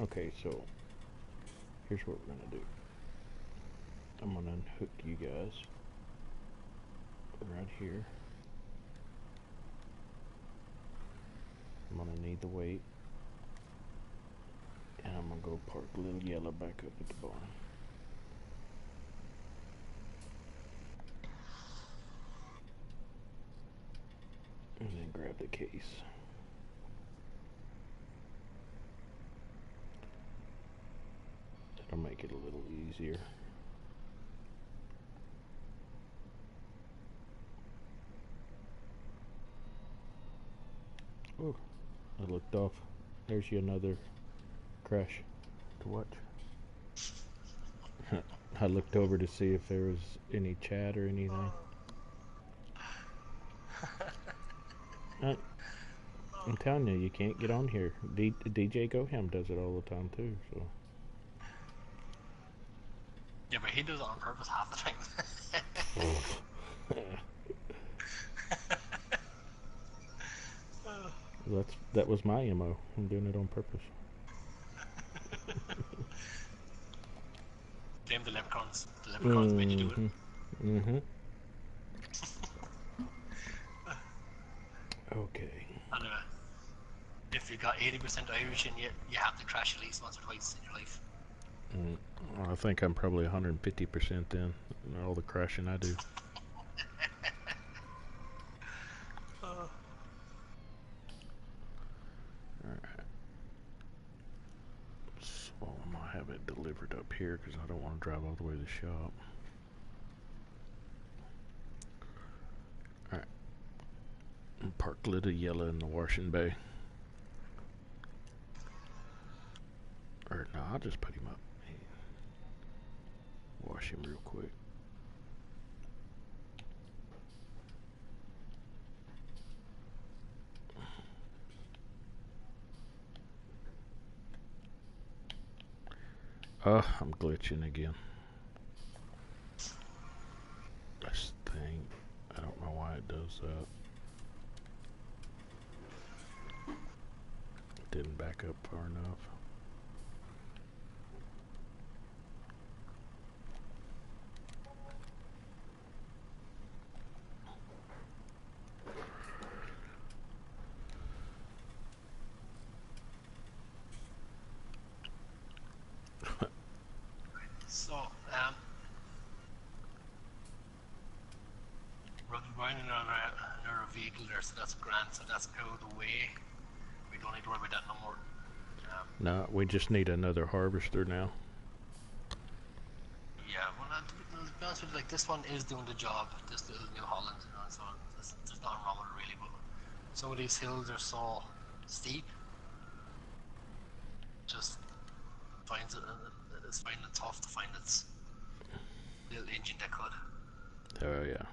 Okay, so here's what we're going to do. I'm going to unhook you guys right here. I'm going to need the weight. And I'm going to go park little yellow back up at the barn. And then grab the case. That'll make it a little easier. Oh, I looked off. There's you another crash to watch. I looked over to see if there was any chat or anything. I'm telling you, you can't get on here. DJ Goham does it all the time too. So. Yeah, but he does it on purpose half the time. That was my MO. I'm doing it on purpose. Blame the leprechauns. The leprechauns made you do it. Mm-hmm. Okay. And if you got 80% Irish in you, you have to crash at least once or twice in your life. I think I'm probably 150% then. All the crashing I do. Alright. So I'm going to have it delivered up here because I don't want to drive all the way to the shop. Alright. Park little yellow in the washing bay. Or no, I'll just put him up. Wash him real quick. I'm glitching again. This thing, I don't know why it does that. It didn't back up far enough. So, running around in our vehicle there, so that's grand, so that's out of the way. We don't need to worry about that no more. No, we just need another harvester now. Yeah, well, to be honest with you, like, this one is doing the job. This little New Holland, you know, so there's nothing wrong with it really, but some of these hills are so steep, just finds it's finding it tough to find its little engine that could. Oh yeah.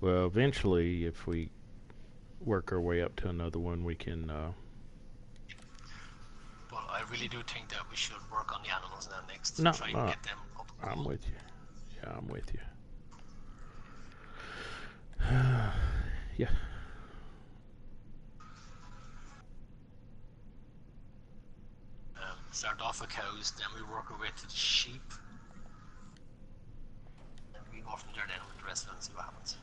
Well, eventually, if we work our way up to another one, we can. But I really do think that we should work on the animals now next. No, try and get them up. I'm with you. Yeah, I'm with you. Yeah. Start off with cows, then we work our way to the sheep. And we go from there then with the rest of it and see what happens.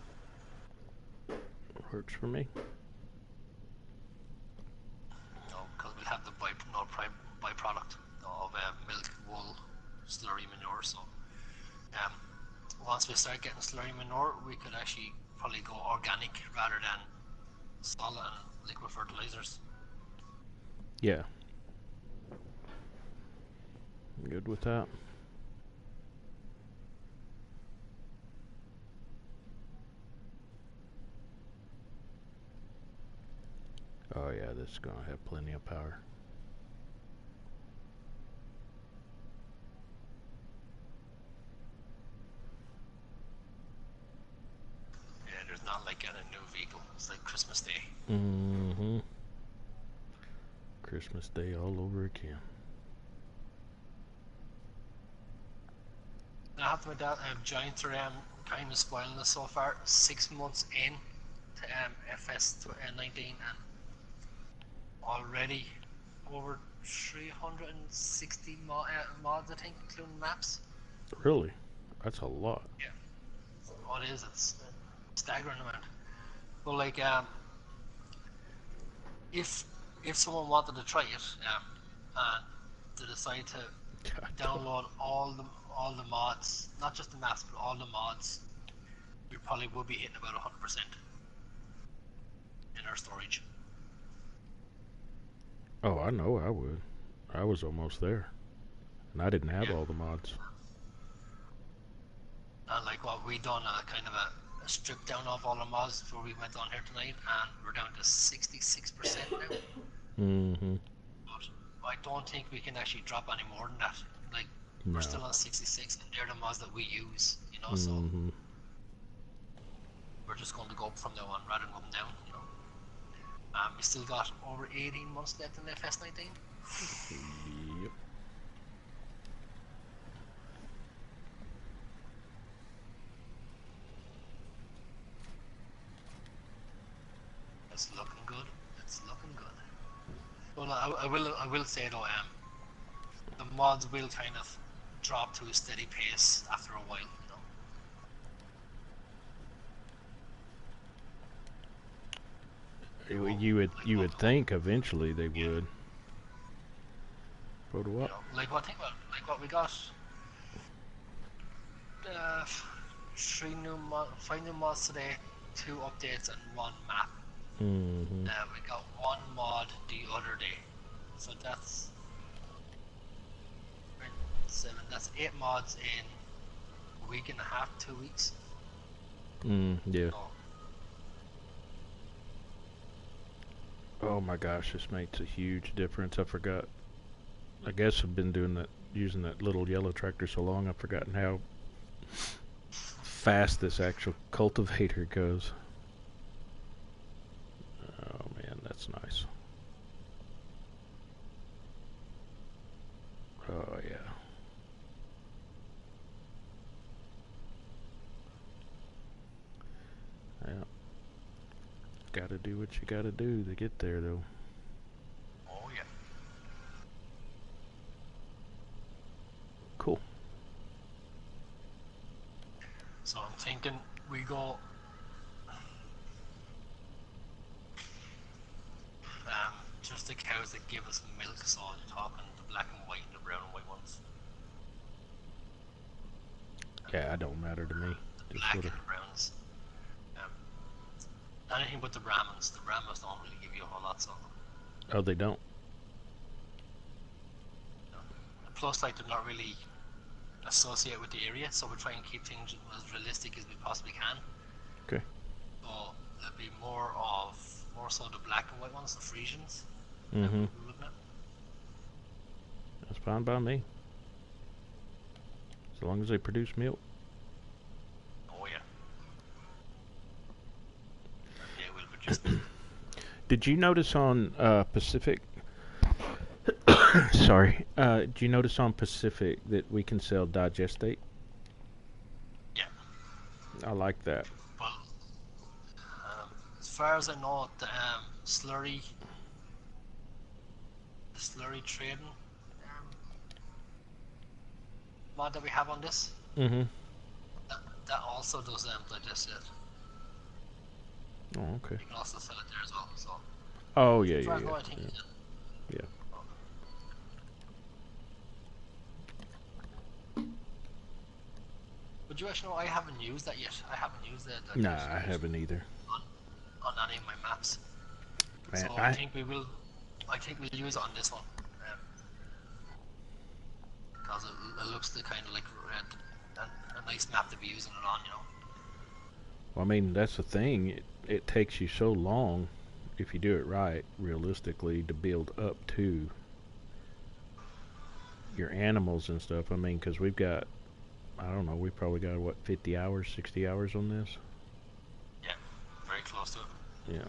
Works for me. Because we'll have the byproduct of milk, wool, slurry manure. So once we start getting slurry manure, we could actually probably go organic rather than solid and liquid fertilizers. Yeah. Good with that. Oh yeah, this is gonna have plenty of power. Yeah, there's not like getting a new vehicle. It's like Christmas Day. Mm-hmm. Christmas Day all over again. I have to admit that Giants are kind of spoiling us so far. 6 months in to FS19 and already over 360 mods, I think, including maps. Really? That's a lot. Yeah. Oh, it is. It's a staggering amount. But like, if someone wanted to try it, and to decide to download all the mods, not just the maps, but all the mods, we probably would be hitting about 100% in our storage. Oh, I know I would. I was almost there. And I didn't have Yeah. all the mods. And like what we done, kind of a strip down of all the mods before we went on here tonight, and we're down to 66% now. Mm-hmm. But I don't think we can actually drop any more than that. Like, No. we're still on 66, and they're the mods that we use, you know, Mm-hmm. so we're just going to go up from now on rather than up and down, you know. We still got over 18 months left in FS19. Yep. It's looking good. It's looking good. Well, I will say though, the mods will kind of drop to a steady pace after a while, you know. You would think eventually they would. But what? You know, like what we got. 5 new mods today, 2 updates and 1 map. Mm-hmm. We got 1 mod the other day, so that's 7. That's 8 mods in a week and a half, 2 weeks. Yeah. So, Oh my gosh, this makes a huge difference. I forgot. I guess I've been using that little yellow tractor so long, I've forgotten how fast this actual cultivator goes. Oh man, that's nice. Oh yeah. Yeah. Gotta do what you gotta do to get there though. oh yeah. Cool. So I'm thinking we go just the cows that give us milk, so I'm talking the black and white and the brown and white ones. Yeah, it don't matter to me. The black and the browns. Anything but the Brahmins. The Brahmins don't really give you a whole lot, so. Oh, they don't? Plus, like, they're not really associated with the area, so we try and keep things as realistic as we possibly can. Okay. So it'll be more so the black and white ones, the Frisians. Mm-hmm. We're looking at. That's fine by me. As long as they produce milk. Oh yeah. Yeah, we'll produce. Did you notice on Pacific? Sorry. Did you notice on Pacific that we can sell digestate? Yeah. I like that. Well, as far as I know, the slurry trading mod that we have on this, Mm-hmm. that also does digestate. Oh, okay. You can also sell it there as well. So. Oh yeah, As far yeah, as I know, yeah. I think you can. Yeah. But you actually know I haven't used that yet. I haven't used that. Nah, I haven't either. On any of my maps. Man, So I think we will. I think we'll use it on this one. Because it looks the kind of like a nice map to be using it on, you know. Well, I mean, that's the thing. It takes you so long, if you do it right, realistically, to build up to your animals and stuff. I mean, because we've got, I don't know, we've probably got, what, 50 hours, 60 hours on this? Yeah, very close to it. Yeah.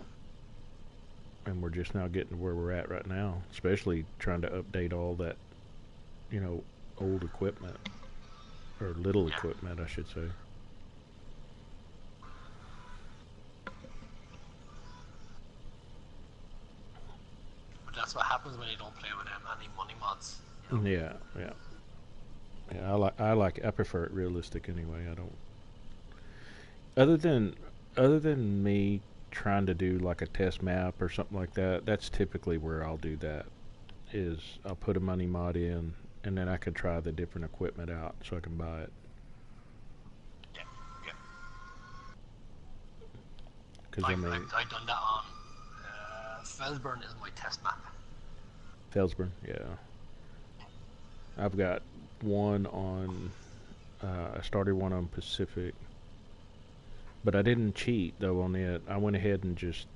and we're just now getting to where we're at right now. Especially trying to update all that, old equipment or little Yeah. equipment, I should say. But that's what happens when you don't play with any money mods. You know. Yeah, yeah, yeah. I prefer it realistic anyway. I don't. Other than other than me trying to do like a test map or something like that, that's typically where I'll do that. Is I'll put a money mod in, and then I can try the different equipment out so I can buy it. Yeah. Yeah. Because I mean, I done that on Felsburn is my test map. Felsburn, yeah. I've got one on. I started one on Pacific, but I didn't cheat though on it. I went ahead and just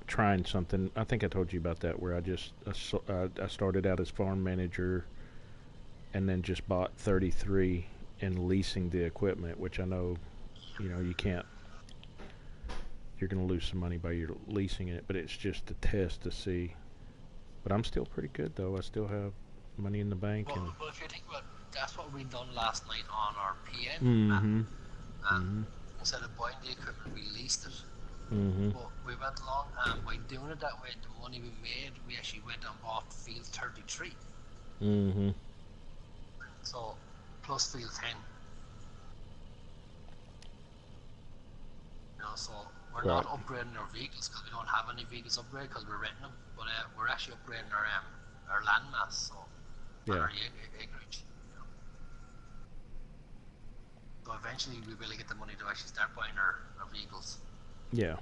trying something. I think I told you about that where I started out as farm manager and then just bought 33 and leasing the equipment, which I know, you can't. You're going to lose some money by your leasing it, but it's just a test to see. But I'm still pretty good though. I still have money in the bank. Well, if you think about it, that's what we done last night on our PM map. Mm-hmm. And Mm-hmm. instead of buying the equipment, we leased it. Mm-hmm. But we went along, and by doing it that way, the money we made, we actually went and bought field 33. Mm-hmm. So plus field 10. So we're Right. not upgrading our vehicles because we don't have any vehicles upgrade because we're renting them. But we're actually upgrading our land mass, so and Yeah. our acreage. So eventually we'll be able to get the money to actually start buying our vehicles. Yeah.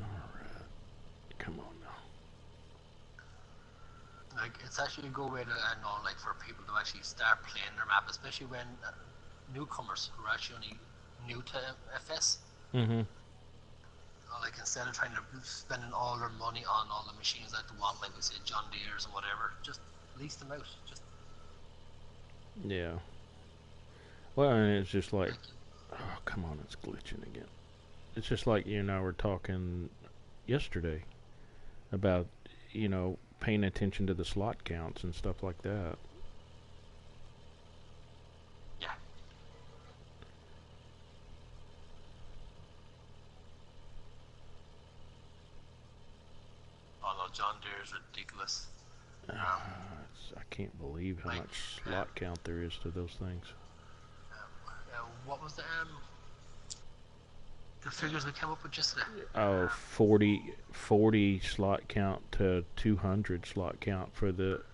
All right. Come on now. Like it's actually a good way to know, like for people to actually start playing their map, especially when newcomers who are actually only new to FS. Mm-hmm. Like instead of trying to spending all their money on all the machines that they want, like we say John Deere's and whatever, just lease them out. Just Yeah. Well, and it's just like, like oh, come on, it's glitching again. It's just like you and I were talking yesterday about, paying attention to the slot counts and stuff like that. yeah. Oh no, John Deere's ridiculous. I can't believe how Like much slot count there is to those things. what was the figures we came up with yesterday? Oh, 40 slot count to 200 slot count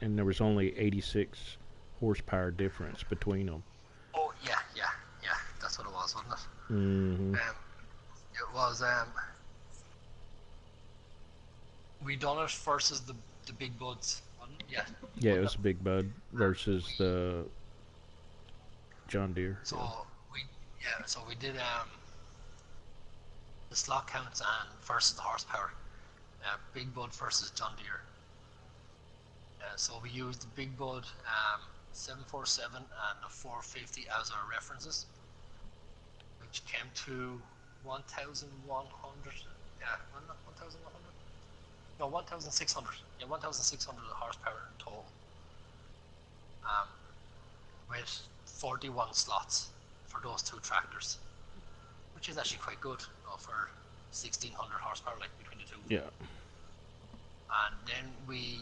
and there was only 86 horsepower difference between them. Oh yeah. That's what it was, wasn't it? Mm-hmm. It was we done it versus the big buds, wasn't it? Yeah. Yeah, it was a Big Bud versus the John Deere. So we did the slot counts and versus the horsepower. Big Bud versus John Deere. So we used the Big Bud 747 and the 450 as our references, which came to 1,100. Yeah, 1,100. No, 1,600. Yeah, 1,600 horsepower in total. With 41 slots for those two tractors, which is actually quite good for 1,600 horsepower, like between the two. Yeah. And then we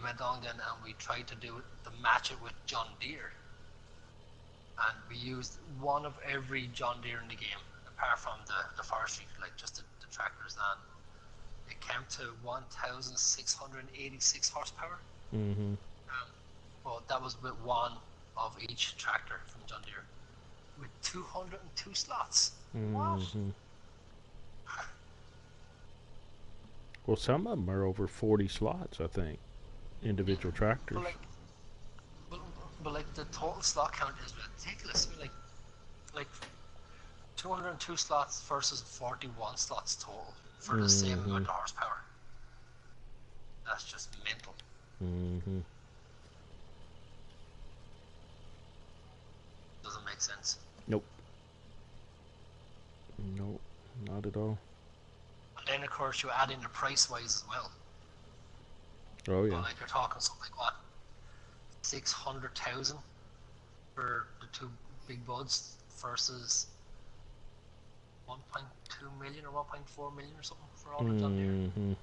went on then and we tried to match it with John Deere, and we used one of every John Deere in the game apart from the forestry, like just the tractors, and it came to 1,686 horsepower. Mm-hmm. Well, that was with one of each tractor from John Deere with 202 slots. What? Mm-hmm. Well, some of them are over 40 slots, I think. Individual tractors. But like the total slot count is ridiculous. Like 202 slots versus 41 slots total for the same amount of horsepower. That's just mental. Mm-hmm. make sense. Nope. Nope. Not at all. And then of course you add in the price wise as well. Oh So, yeah. like you're talking something like what, 600,000 for the two big buds versus 1.2 million or 1.4 million or something for all the John Deere. Mm-hmm.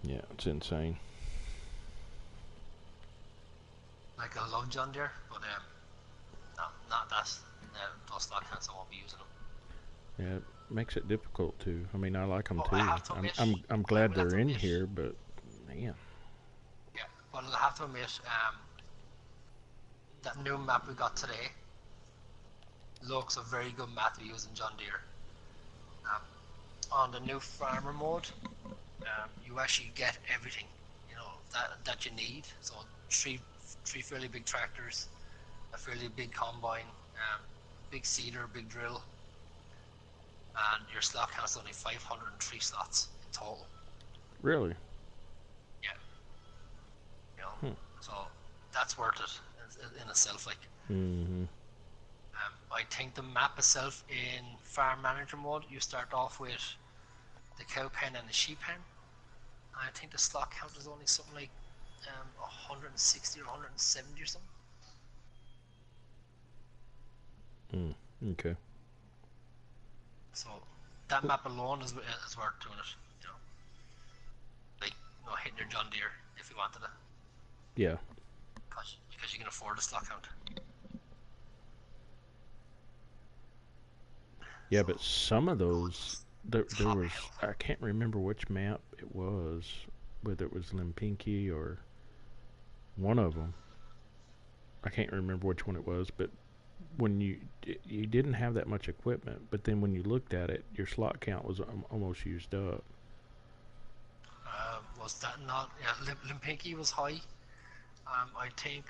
Yeah, it's insane. Like I love John Deere, but not that. Those stock counts I won't be using them. Yeah, it makes it difficult too. I mean, I like them But too. I have to admit, I'm glad they're in here, but man. Yeah, but I have to admit, that new map we got today looks a very good map to use in John Deere. On the new farmer mode, you actually get everything, you know, that you need. So three fairly big tractors, a fairly big combine, big seeder, big drill, and your slot count's only 503 slots in total. Really? Yeah. You know, so that's worth it in itself. Like, Mm-hmm. I think the map itself in farm manager mode, you start off with the cow pen and the sheep pen. And I think the slot count is only something like 160 or 170 or something. Okay. So that map alone is worth doing it. You know, like, you know, hitting your John Deere if you wanted it. Yeah. Because you can afford the slot count. Yeah, So, but some of those, there was, I can't remember which map it was, whether it was Limpinky or one of them. I can't remember which one it was, but when you didn't have that much equipment, but then when you looked at it, your slot count was almost used up. Was that not? Yeah, Limpinky was high. I think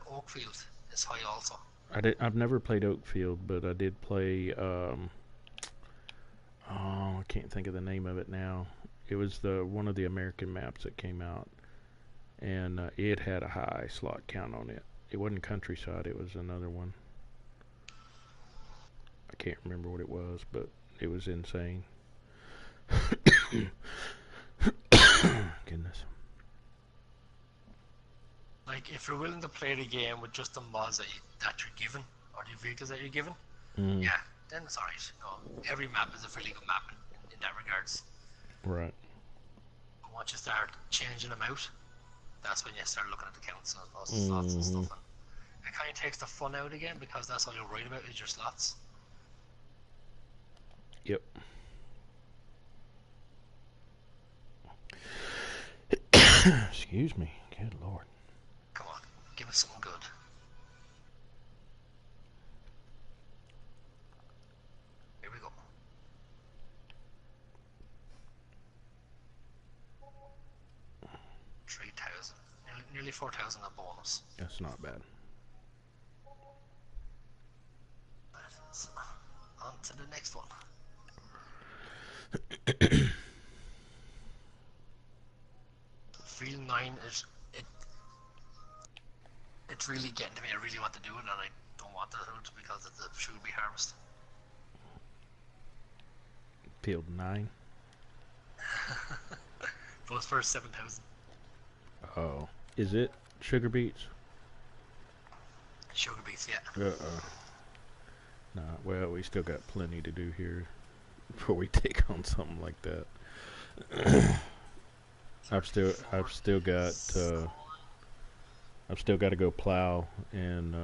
Oakfield is high also. I've never played Oakfield, but I did play. I can't think of the name of it now. It was one of the American maps that came out, and it had a high slot count on it. It wasn't Countryside; it was another one. I can't remember what it was, but it was insane. Goodness. Like, if you're willing to play the game with just the mods that you're given, or the vehicles that you're given, yeah, then it's alright. You know, every map is a fairly good map in that regards. Right. But once you start changing them out, that's when you start looking at the counts and those slots and stuff. And it kind of takes the fun out again, because that's all you're worried about is your slots. Yep. Excuse me. Good Lord. Come on, give us something good. Here we go. 3,000, nearly 4,000 a bonus. That's not bad. On to the next one. Field 9 is it's really getting to me. I really want to do it, and I don't want to do it because of the Shrewsbury harvest. Field 9. Those first 7,000. Oh. Is it sugar beets? Sugar beets, yeah. Nah, well, we still got plenty to do here before we take on something like that. I've still got to go plow and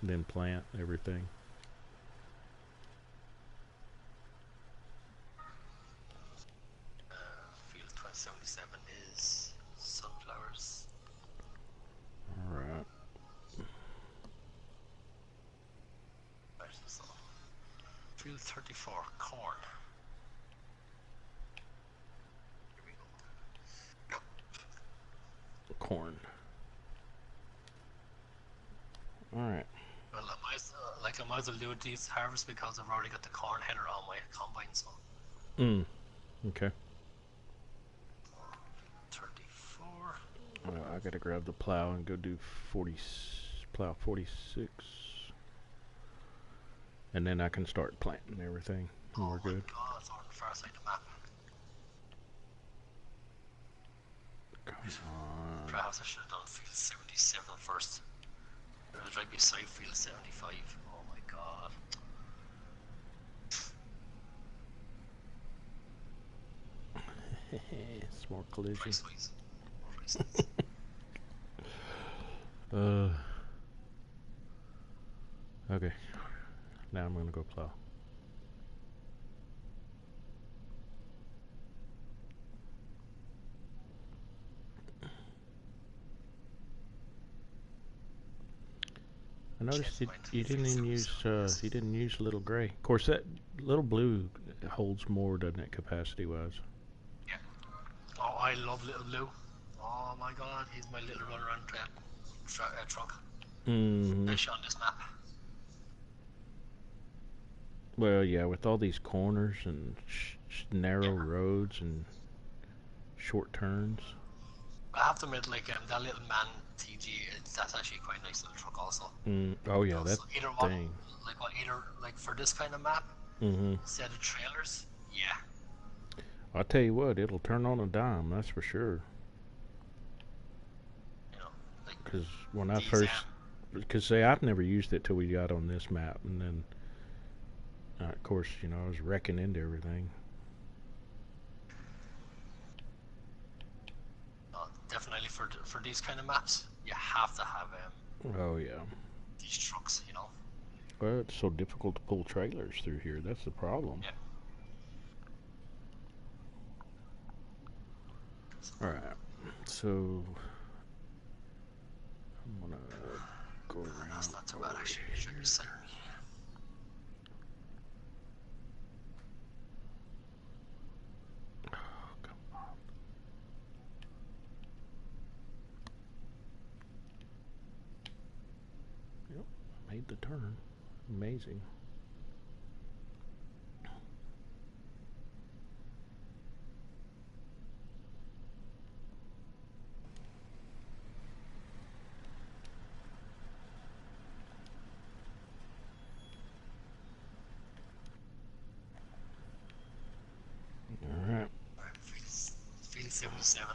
then plant everything. Field 2077 is sunflowers. All right. So, field 34, corn. Here we go. Corn. All right. Well, I might as well do these harvests because I've already got the corn header on my combine, so. Okay. 34. I gotta grab the plow and go do plow 46. And then I can start planting everything. And we're good. God, it's on the far side of the map. Come on. Perhaps I should have done field 77 first. It was right beside field 75. Oh my god. It's more collision. Price-wise. Okay. Now I'm gonna go plow. I noticed you didn't even use you didn't use little gray. Of course, that little blue holds more, doesn't it, capacity-wise? Yeah. Oh, I love little blue. Oh my god, he's my little run-around truck. Especially on this map. Well, yeah, with all these corners and narrow roads and short turns. I have to admit, like that little man TG, that's actually quite a nice little truck also. Oh yeah, that either thing. Like for this kind of map, instead of trailers, yeah. I'll tell you what, it'll turn on a dime, that's for sure. You know, like because when I first, because say I've never used it till we got on this map, and then of course, you know, I was wrecking into everything. Definitely for these kind of maps, you have to have oh yeah, these trucks, you know. Well, it's so difficult to pull trailers through here. That's the problem. Yeah. All right, so I'm gonna go around. That's not too bad actually. Sugar side. Made the turn. Amazing. Alright. Field 77.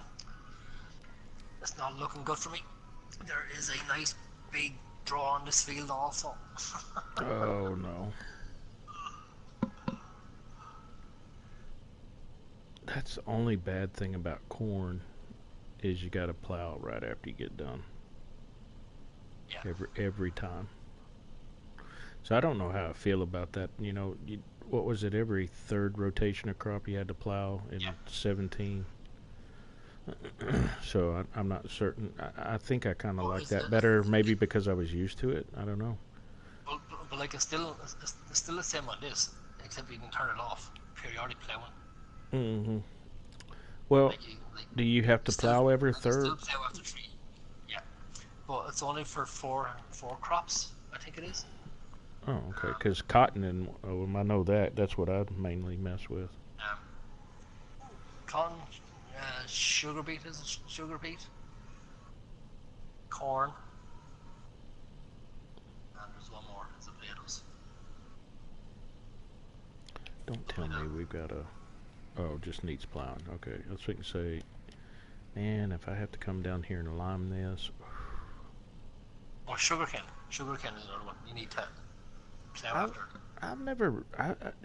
It's not looking good for me. There is a nice big draw on this field also. Oh no. That's the only bad thing about corn is you gotta plow right after you get done. Yeah. Every time. So I don't know how I feel about that. You know, what was it? Every third rotation of crop you had to plow in 17. So I'm not certain. I think I kind of like that better, maybe because I was used to it. I don't know. But like it's still the same on this, except you can turn it off. Periodic plowing. Well, do you have to plow every third? Still plow after 3. Yeah, but it's only for four crops, I think it is. Oh, okay. Because cotton and I know that's what I mainly mess with. Cotton, sugar beet is sugar beet, corn, and there's one more. It's the potatoes. Don't tell me we've got a. Oh, just needs plowing. Okay, let's we can say, man, if I have to come down here and lime this. Or sugarcane. Sugarcane is another one. You need to plow after. I've never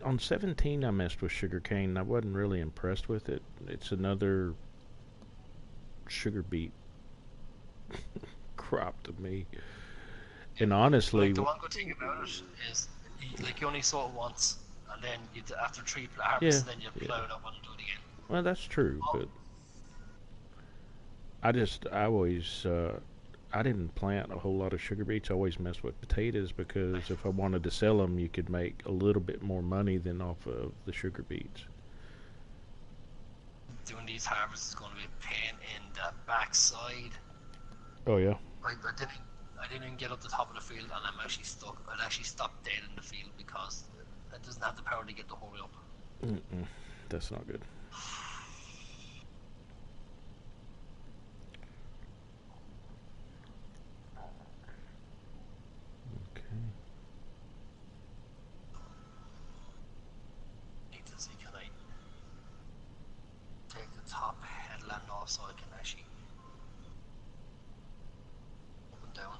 on 17 I messed with sugarcane. I wasn't really impressed with it. It's another sugar beet crop to me. And honestly, like the one good thing about it is, like you only sow it once, and then after 3 harvests, then you plow it up and do it again. Well, that's true, but I always I didn't plant a whole lot of sugar beets. I always messed with potatoes because if I wanted to sell them, you could make a little bit more money than off of the sugar beets. Doing these harvests is going to be a pain in the backside. Oh yeah. I didn't even get up the top of the field, and I'm actually stuck. I'd actually stopped dead in the field because it doesn't have the power to get the whole way up. That's not good. so I can actually up and down.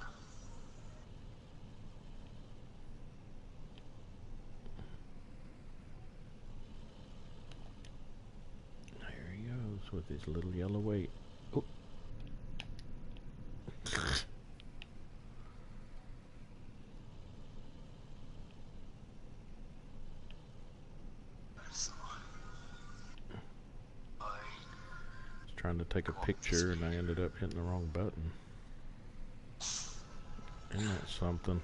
There he goes with his little yellow weight. Oh. So I Was trying to take a picture and I ended up hitting the wrong button. Isn't that something?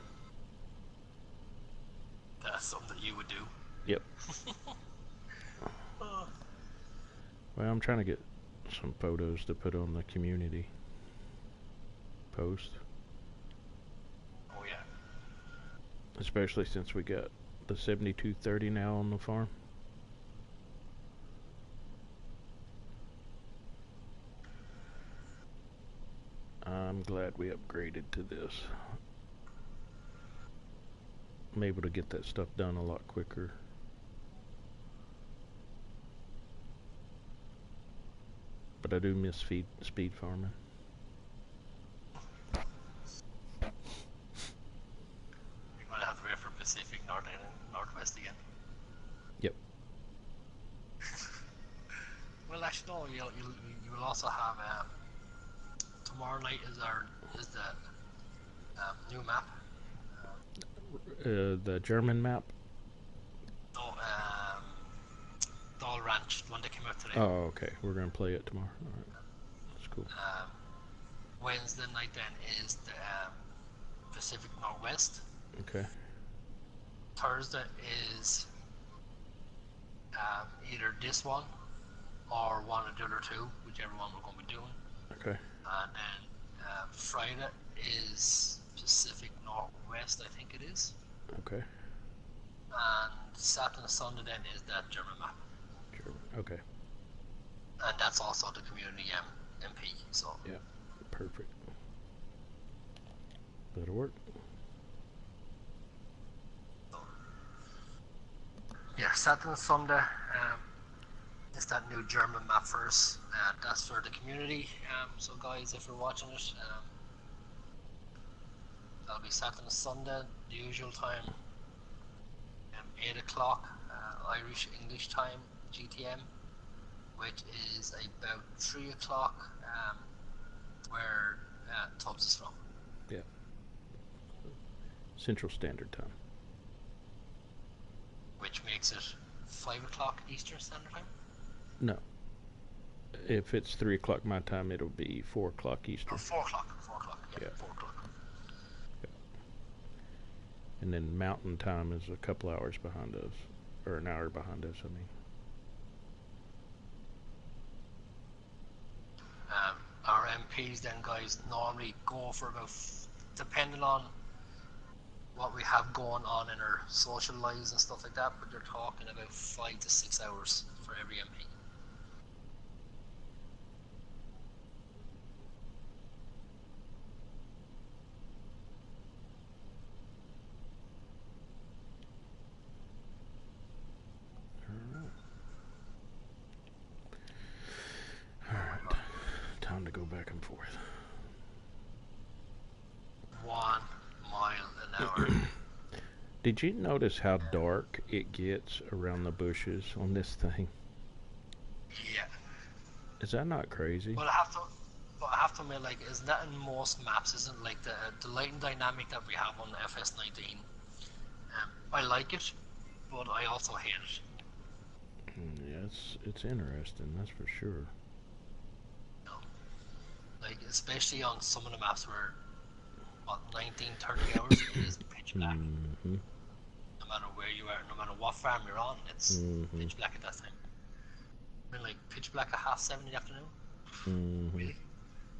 That's something you would do. Yep. Well, I'm trying to get some photos to put on the community post. Oh yeah. Especially since we got the 7230 now on the farm. I'm glad we upgraded to this. I'm able to get that stuff done a lot quicker. But I do miss speed farming. You're gonna have to wait for Pacific Northwest again. Yep. Well, actually, no. You will also have tomorrow night is the new map. The German map? No, Doll Ranch, the one that came out today. Oh, okay. We're going to play it tomorrow. Alright. That's cool. Wednesday night then is the Pacific Northwest. Okay. Thursday is either this one or one of the other two, whichever one we're going to be doing. Okay. And then Friday is Pacific Northwest, I think it is. Okay. And Saturday and Sunday then is that German map. German. Okay. And that's also the community MP. So yeah, perfect. That'll work. So, yeah, Saturday and Sunday is that new German map for us. That's for the community. So guys, if you're watching it, that'll be Saturday and Sunday, the usual time, 8 o'clock Irish English time, GTM, which is about 3 o'clock where Tubbs is from. Yeah. Central Standard Time. Which makes it 5 o'clock Eastern Standard Time? No. If it's 3 o'clock my time, it'll be 4 o'clock Eastern. Or 4 o'clock. 4 o'clock. Yeah, 4 o'clock. Yeah. And then Mountain Time is a couple hours behind us. Or an hour behind us, I mean. Our MPs then, guys, normally go for about, depending on what we have going on in our social lives and stuff like that, but they're talking about 5 to 6 hours for every MP. Alright. Time to go back and forth. 1 mile an hour. Did you notice how dark it gets around the bushes on this thing? Yeah. Is that not crazy? But I have to admit, like, isn't that in most maps? Isn't like the lighting dynamic that we have on the FS19? I like it, but I also hate it. Yeah, it's interesting, that's for sure. You know? Like, especially on some of the maps where, 19, 30 hours it is pitch black. Mm-hmm. No matter where you are, no matter what farm you're on, it's pitch black at that time. I mean, like, pitch black at 7:30 in the afternoon. Mm-hmm. Really?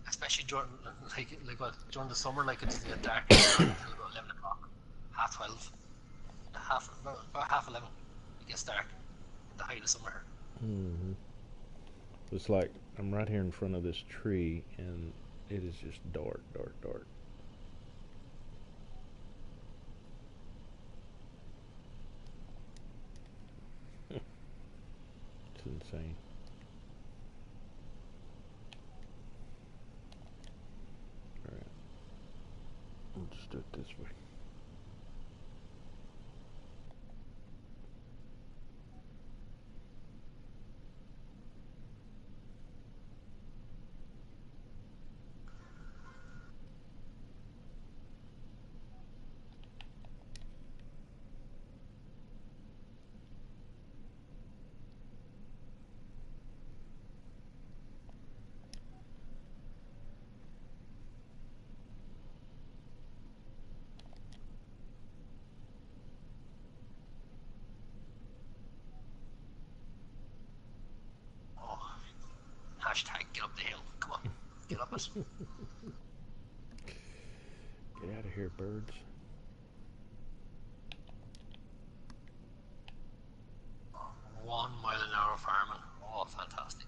Especially during during the summer, like it's dark until about 11 o'clock, 12:30, about 11:30. It gets dark in the height of summer. Mm-hmm. It's like I'm right here in front of this tree, and it is just dark, dark, dark. It's insane. do it this way. Oh, hashtag get up the hill. Come on, get up it. Get out of here, birds. Oh, 1 mile an hour farming. Oh, fantastic.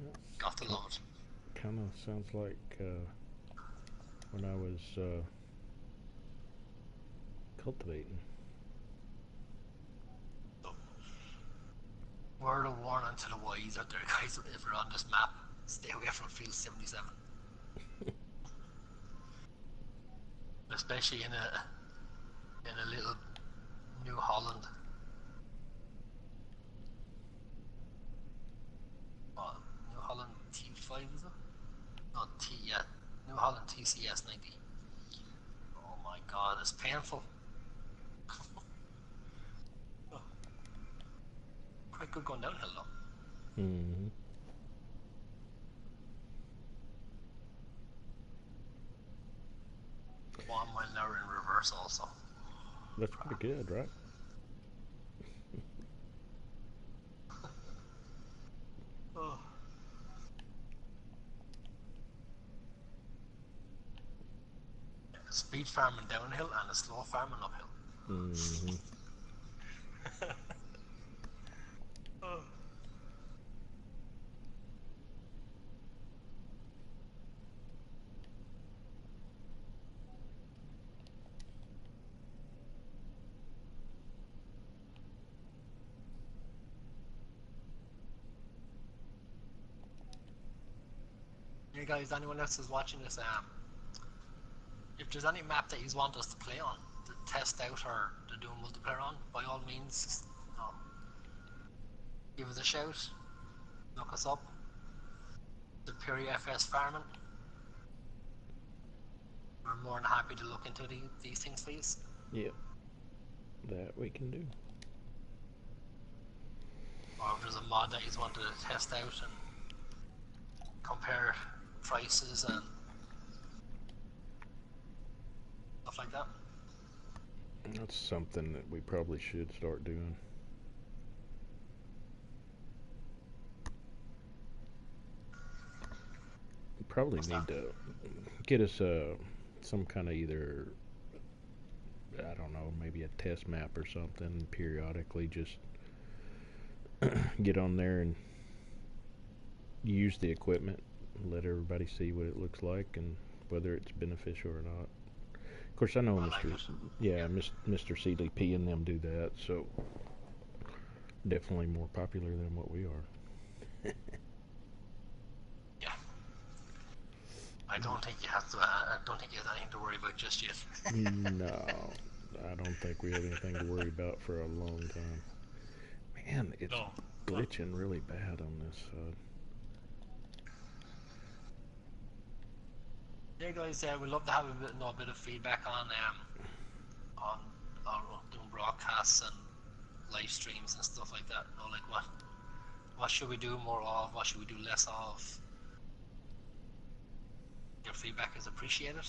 Yeah, Got to love it. kind of sounds like when I was cultivating. So, word of warning to the Ys out there, guys. If you're on this map, stay away from field 77. Especially in a little New Holland. New Holland T5 is it? Not T yet. New Holland TCS 90. Oh my god, it's painful. Oh, quite good going downhill though. Mm-hmm. One mile an hour in reverse also. That's pretty good, right? Oh. Speed farming downhill and a slow farming uphill. Mm-hmm. Oh. Hey guys, anyone else is watching this, if there's any map that you want us to play on, to test out or to do multiplayer on, by all means, give us a shout, look us up, Superior FS Farming. We're more than happy to look into these things for you. Yep. That we can do. Or if there's a mod that you want to test out and compare prices and stuff like that. That's something that we probably should start doing. We probably need to get us some kind of either, I don't know, maybe a test map or something periodically. Just get on there and use the equipment, let everybody see what it looks like and whether it's beneficial or not. Of course, I know Mr. CDP and them do that, so definitely more popular than what we are. Yeah. I don't think you have to. I don't think you have anything to worry about just yet. No, I don't think we have anything to worry about for a long time. Man, it's glitching really bad on this side. Yeah, guys, we'd love to have a bit of feedback on doing broadcasts and live streams and stuff like that. You know, like what should we do more of? What should we do less of? Your feedback is appreciated.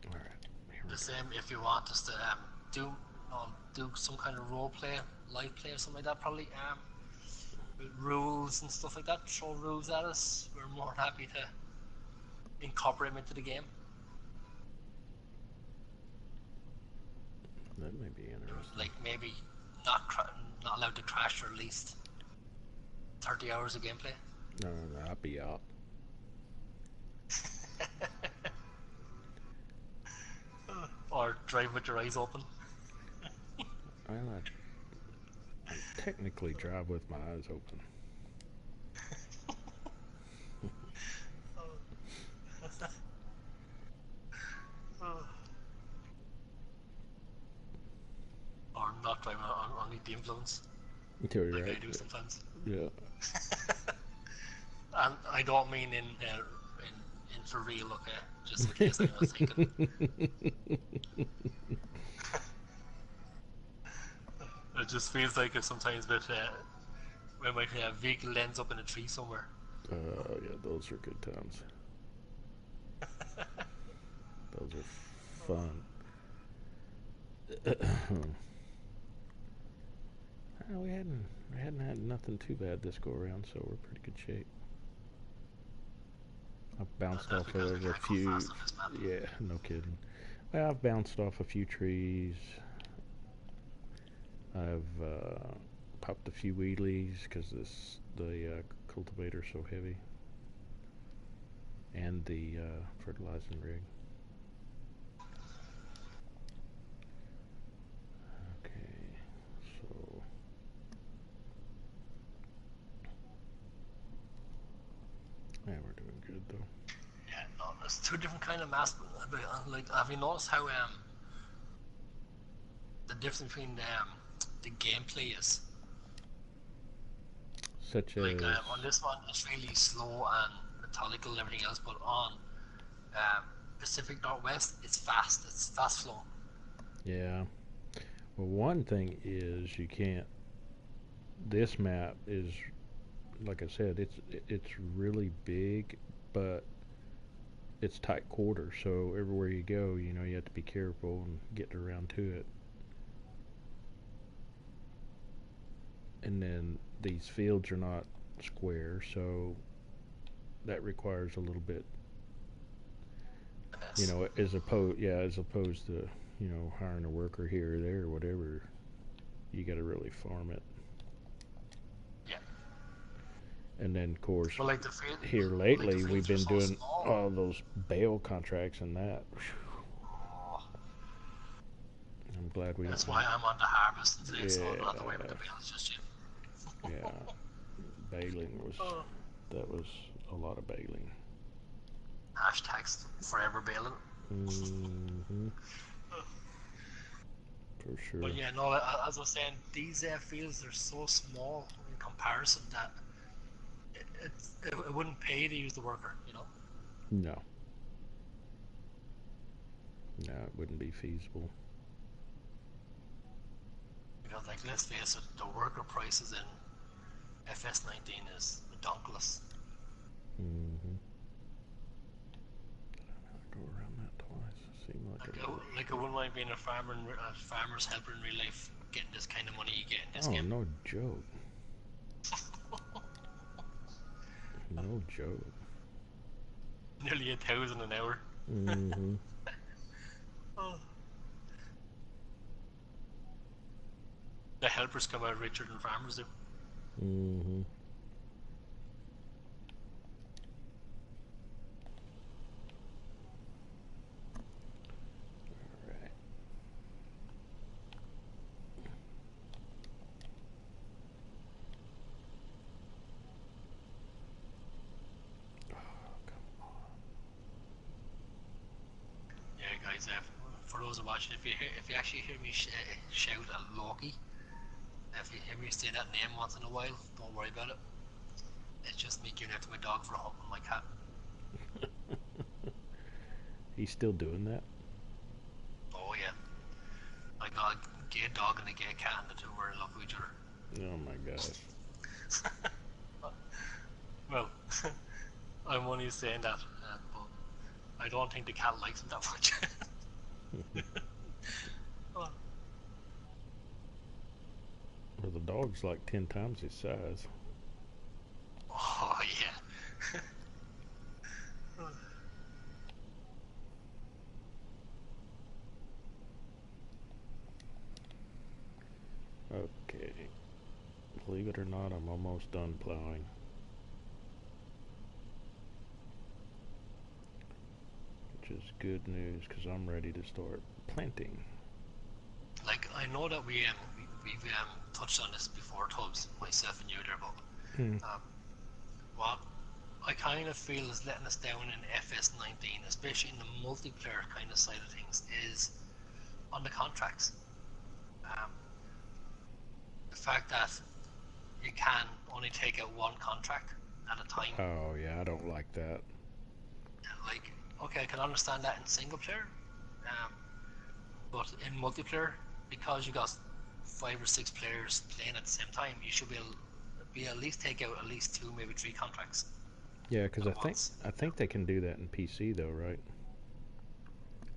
All right. The same if you want us to do some kind of role play, live play or something like that. Probably with rules and stuff like that. Throw rules at us. We're more than happy to incorporate them into the game. That may be interesting. Like maybe not allowed to crash for at least 30 hours of gameplay. No, I'll be out. Or drive with your eyes open. I'm technically drive with my eyes open. Or not driving on the influence, You're like right. I do sometimes. Yeah. And I don't mean in for real, okay? Just in case I'm not thinking. It just feels like it sometimes, but when my vehicle ends up in a tree somewhere. Yeah, those are good times. Those are fun. We hadn't had nothing too bad this go around, so we're in pretty good shape. I've bounced That's off because we of a can't go few. fast on this map. Yeah, no kidding. Well, I've bounced off a few trees. I've popped a few wheelies because the cultivator's so heavy, and the fertilizing rig. Okay, so yeah, we're doing good though. Yeah, no, there's two different kind of maps. But, like, have you noticed how the difference between the gameplay is? Such Like as on this one, it's really slow and methodical and everything else, but on Pacific Northwest, it's fast. It's fast flowing. yeah. Well, one thing is you can't. This map is, like I said, it's really big, but it's tight quarters. So everywhere you go, you have to be careful and get around to it. And then these fields are not square, so that requires a little bit, Yes. as opposed to hiring a worker here or there or whatever. You got to really farm it. Yeah. And then, of course, But like here like the lately we've fields are been so doing small. all those bale contracts and that. Oh, I'm glad we that's don't why have. I'm on the harvest today, so I don't have to worry about Yeah, the bales just yet. yeah. Baling was Oh. that was a lot of baling. Hashtags forever baling. Hmm. For But sure. yeah, no, as I was saying, these fields are so small in comparison that it wouldn't pay to use the worker. No, no, it wouldn't be feasible. Because, like, let's face it, the worker prices in FS19 is redonkulous. Hmm. Go around that twice. Seemed like Like, I did. I wouldn't mind being a farmer's helper in real life, getting this kind of money you get in this Oh, game. no joke. No joke. Nearly 1,000 an hour. Hmm. Oh. The helpers come out richer than farmers do. Hmm. All right. Oh, come on. Yeah, guys. For those watching, if you actually hear me shout at Loki, if you hear me say that name once in a while, don't worry about it. It's just me giving it to my dog for a hump on my cat. He's still doing that? Oh yeah, I got a gay dog and a gay cat, and the two were in love with each other. Oh my gosh. Well, I'm only saying that, but I don't think the cat likes him that much. Oh, Well, the dog's like 10 times his size. oh yeah. Okay. Believe it or not, I'm almost done plowing. Which is good news because I'm ready to start planting. Like, I know that we we've touched on this before, Tubbs, myself and you there, but Hmm. what I kind of feel is letting us down in FS19, especially in the multiplayer kind of side of things, is on the contracts. Um, the fact that you can only take out one contract at a time. Oh yeah, I don't like that. Like, okay, I can understand that in single player, um, but in multiplayer, because you got 5 or 6 players playing at the same time, you should be at least take out at least 2, maybe 3 contracts Yeah, because at I think once. I think they can do that in PC though, right?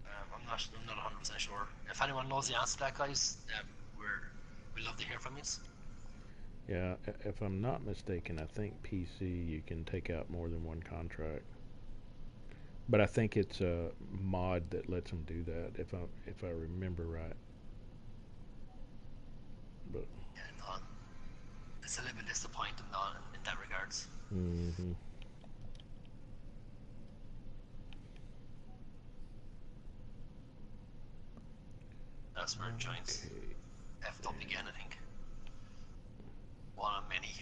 I'm not 100% sure. If anyone knows the answer to that, guys, we'd love to hear from you. Yeah, if I'm not mistaken, I think PC you can take out more than one contract. But I think it's a mod that lets them do that if I remember right. But Yeah, no, it's a little bit disappointing in that regards. hmm That's where joints okay. effed up again, I think. One of many.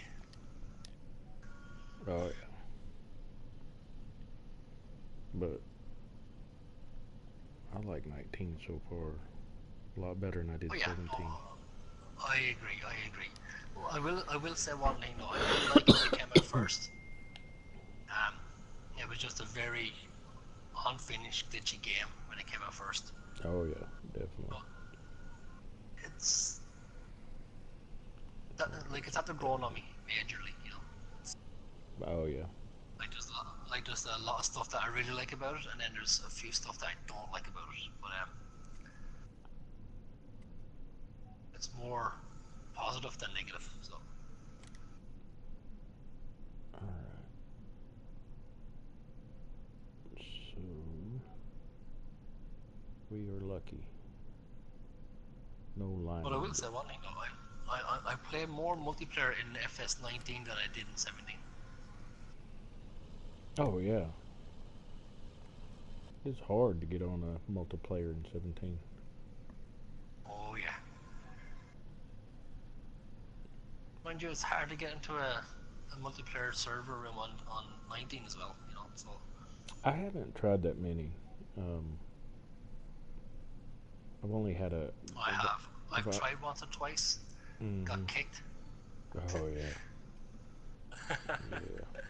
Oh yeah, but I like 19 so far. A lot better than I did Oh yeah, no, 17. I agree. Well, I will say one thing though. I did like it when it came out first. Um, it was just a very unfinished, glitchy game when it came out first. Oh yeah, definitely. But it's that, like it's after growing on me majorly. Oh yeah. There's a lot of stuff that I really like about it, and then there's a few stuff that I don't like about it. But it's more positive than negative. So All right. So we are lucky. No but I linemen will say though. one thing though. I play more multiplayer in FS19 than I did in 17. Oh yeah, it's hard to get on a multiplayer in 17. Oh yeah. Mind you, it's hard to get into a multiplayer server room on 19 as well. So I haven't tried that many. Um, I've only had a. I I've, have. I've I've, tried once or twice, got mm-hmm. kicked. Oh yeah, yeah,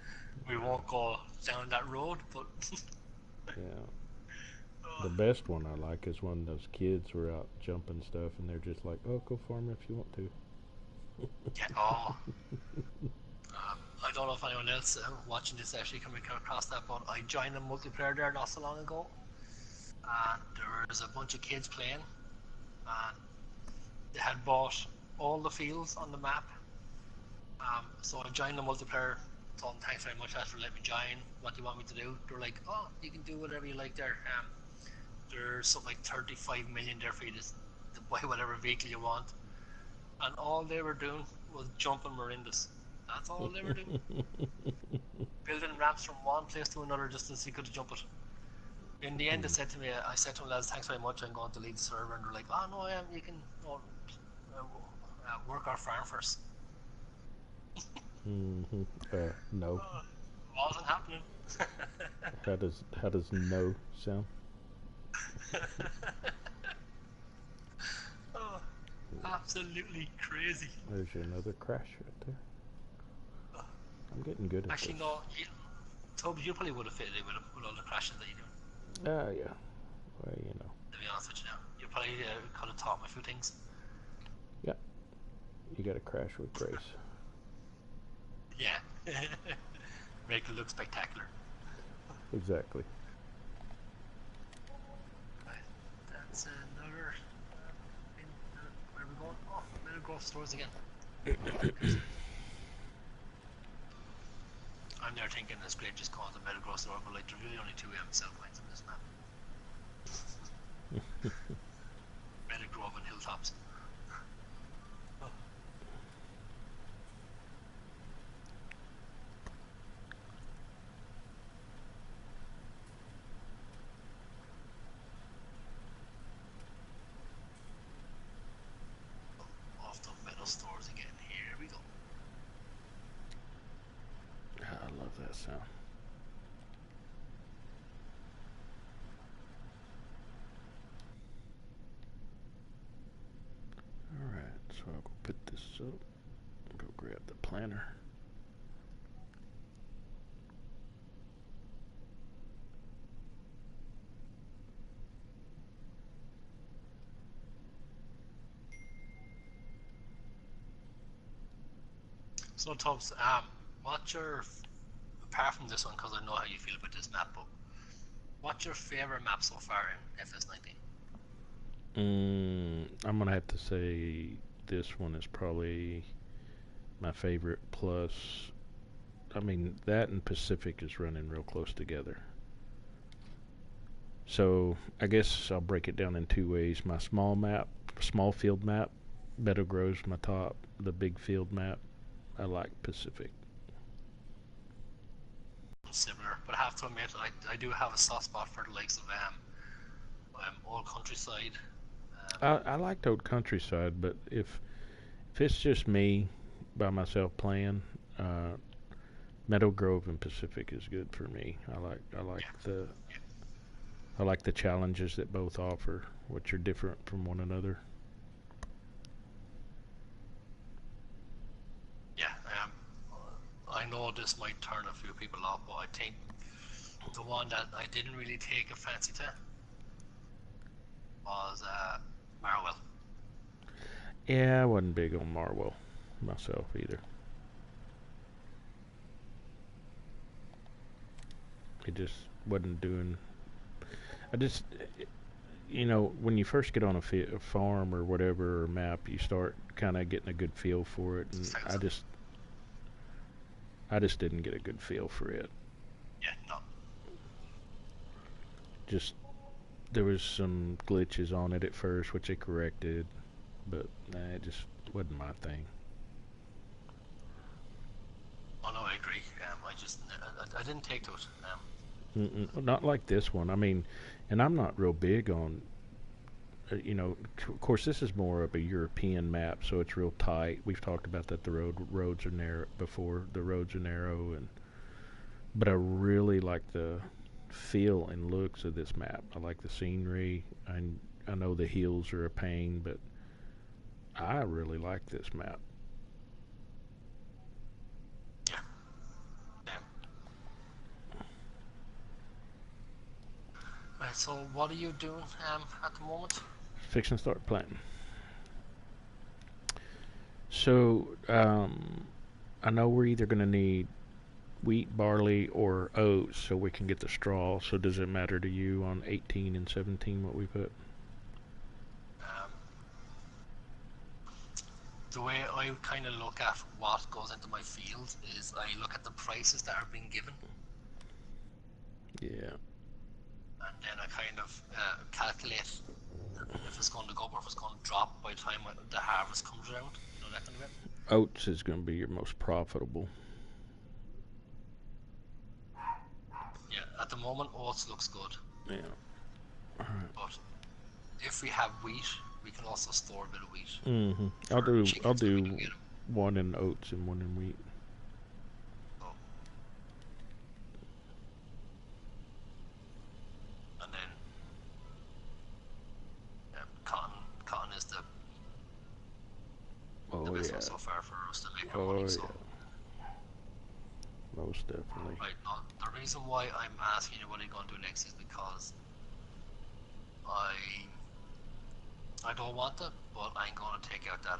We won't go down that road, but yeah. uh, The best one I like is when those kids were out jumping stuff, and they're just like, "Oh, go farm if you want to." yeah. Oh, I don't know if anyone else watching this actually coming across that, but I joined a multiplayer there not so long ago, and there was a bunch of kids playing, and they had bought all the fields on the map. So I joined the multiplayer. Told them thanks very much for letting me join. What do you want me to do? They're like, oh, you can do whatever you like there. There's something like 35 million there for you to buy whatever vehicle you want. And all they were doing was jumping Marindas. That's all they were doing. Building ramps from one place to another just to see could jump it. In the end, they said to me, I said to them, lads, thanks very much. I'm going to leave the server. And they're like, oh, no, you can work our farm first. Mm-hmm. No. Wasn't happening. How does no sound? Oh, absolutely crazy. There's another crash right there. I'm getting good at Actually, this. no, Tubbs, you probably would have fitted in with all the crashes that you do. Ah, yeah. Well, you know. To be honest with you now, you probably could have taught me a few things. Yeah. You got to crash with grace. Yeah, make it look spectacular. Exactly. Right, that's another. Where are we going? Oh, Meadow Grove stores again. I'm there thinking it's great just calling the Meadow Grove store, but like there's really only 2 sell points on this map. Meadow Grove and Hilltops. Oh. Off the that sound? Alright, so I'll go put this up. Go grab the planter. So Tubbs, what's your, apart from this one, because I know how you feel about this map, but what's your favorite map so far in FS19? I'm gonna have to say this one is probably my favorite. Plus, I mean, that and Pacific is running real close together. So I guess I'll break it down in two ways. My small field map, Meadow grows my top. The big field map, I like Pacific. Similar, but I have to admit, I do have a soft spot for the likes of Old Countryside. I liked Old Countryside, but if it's just me by myself playing, Meadow Grove and Pacific is good for me. I like the challenges that both offer, which are different from one another. Yeah, I know this might turn a few people off, but I think the one that I didn't really take a fancy to was Marwell. Yeah, I wasn't big on Marwell myself either. It just wasn't doing. I just, when you first get on a farm or whatever or map, you start kind of getting a good feel for it, and I just didn't get a good feel for it. Yeah, no. Just there was some glitches on it at first, which they corrected, but it just wasn't my thing. Oh no, I agree. I didn't take to it. Not like this one. I mean, and I'm not real big on. Of course, this is more of a European map, so it's real tight. We've talked about that. The roads are narrow before. The roads are narrow, but I really like the feel and looks of this map. I like the scenery. I know the hills are a pain, but I really like this map. Yeah. Right. So, what are you doing at the moment? Fixing to start planting. So, I know we're either going to need wheat, barley, or oats so we can get the straw. So does it matter to you on 18 and 17 what we put? The way I kind of look at what goes into my field is I look at the prices that are being given. Yeah. And then I kind of calculate if it's going to go up or if it's going to drop by the time the harvest comes around. You know, that kind of it. Oats is going to be your most profitable. Yeah, at the moment oats looks good. Yeah. But if we have wheat, we can also store a bit of wheat. Mm-hmm. I'll do one in oats and one in wheat. Oh. And then cotton is the best one so far for us to make our money. So. Yeah. Most definitely. Right. Now, the reason why I'm asking you what you're going to do next is because I don't want it, but I'm going to take out that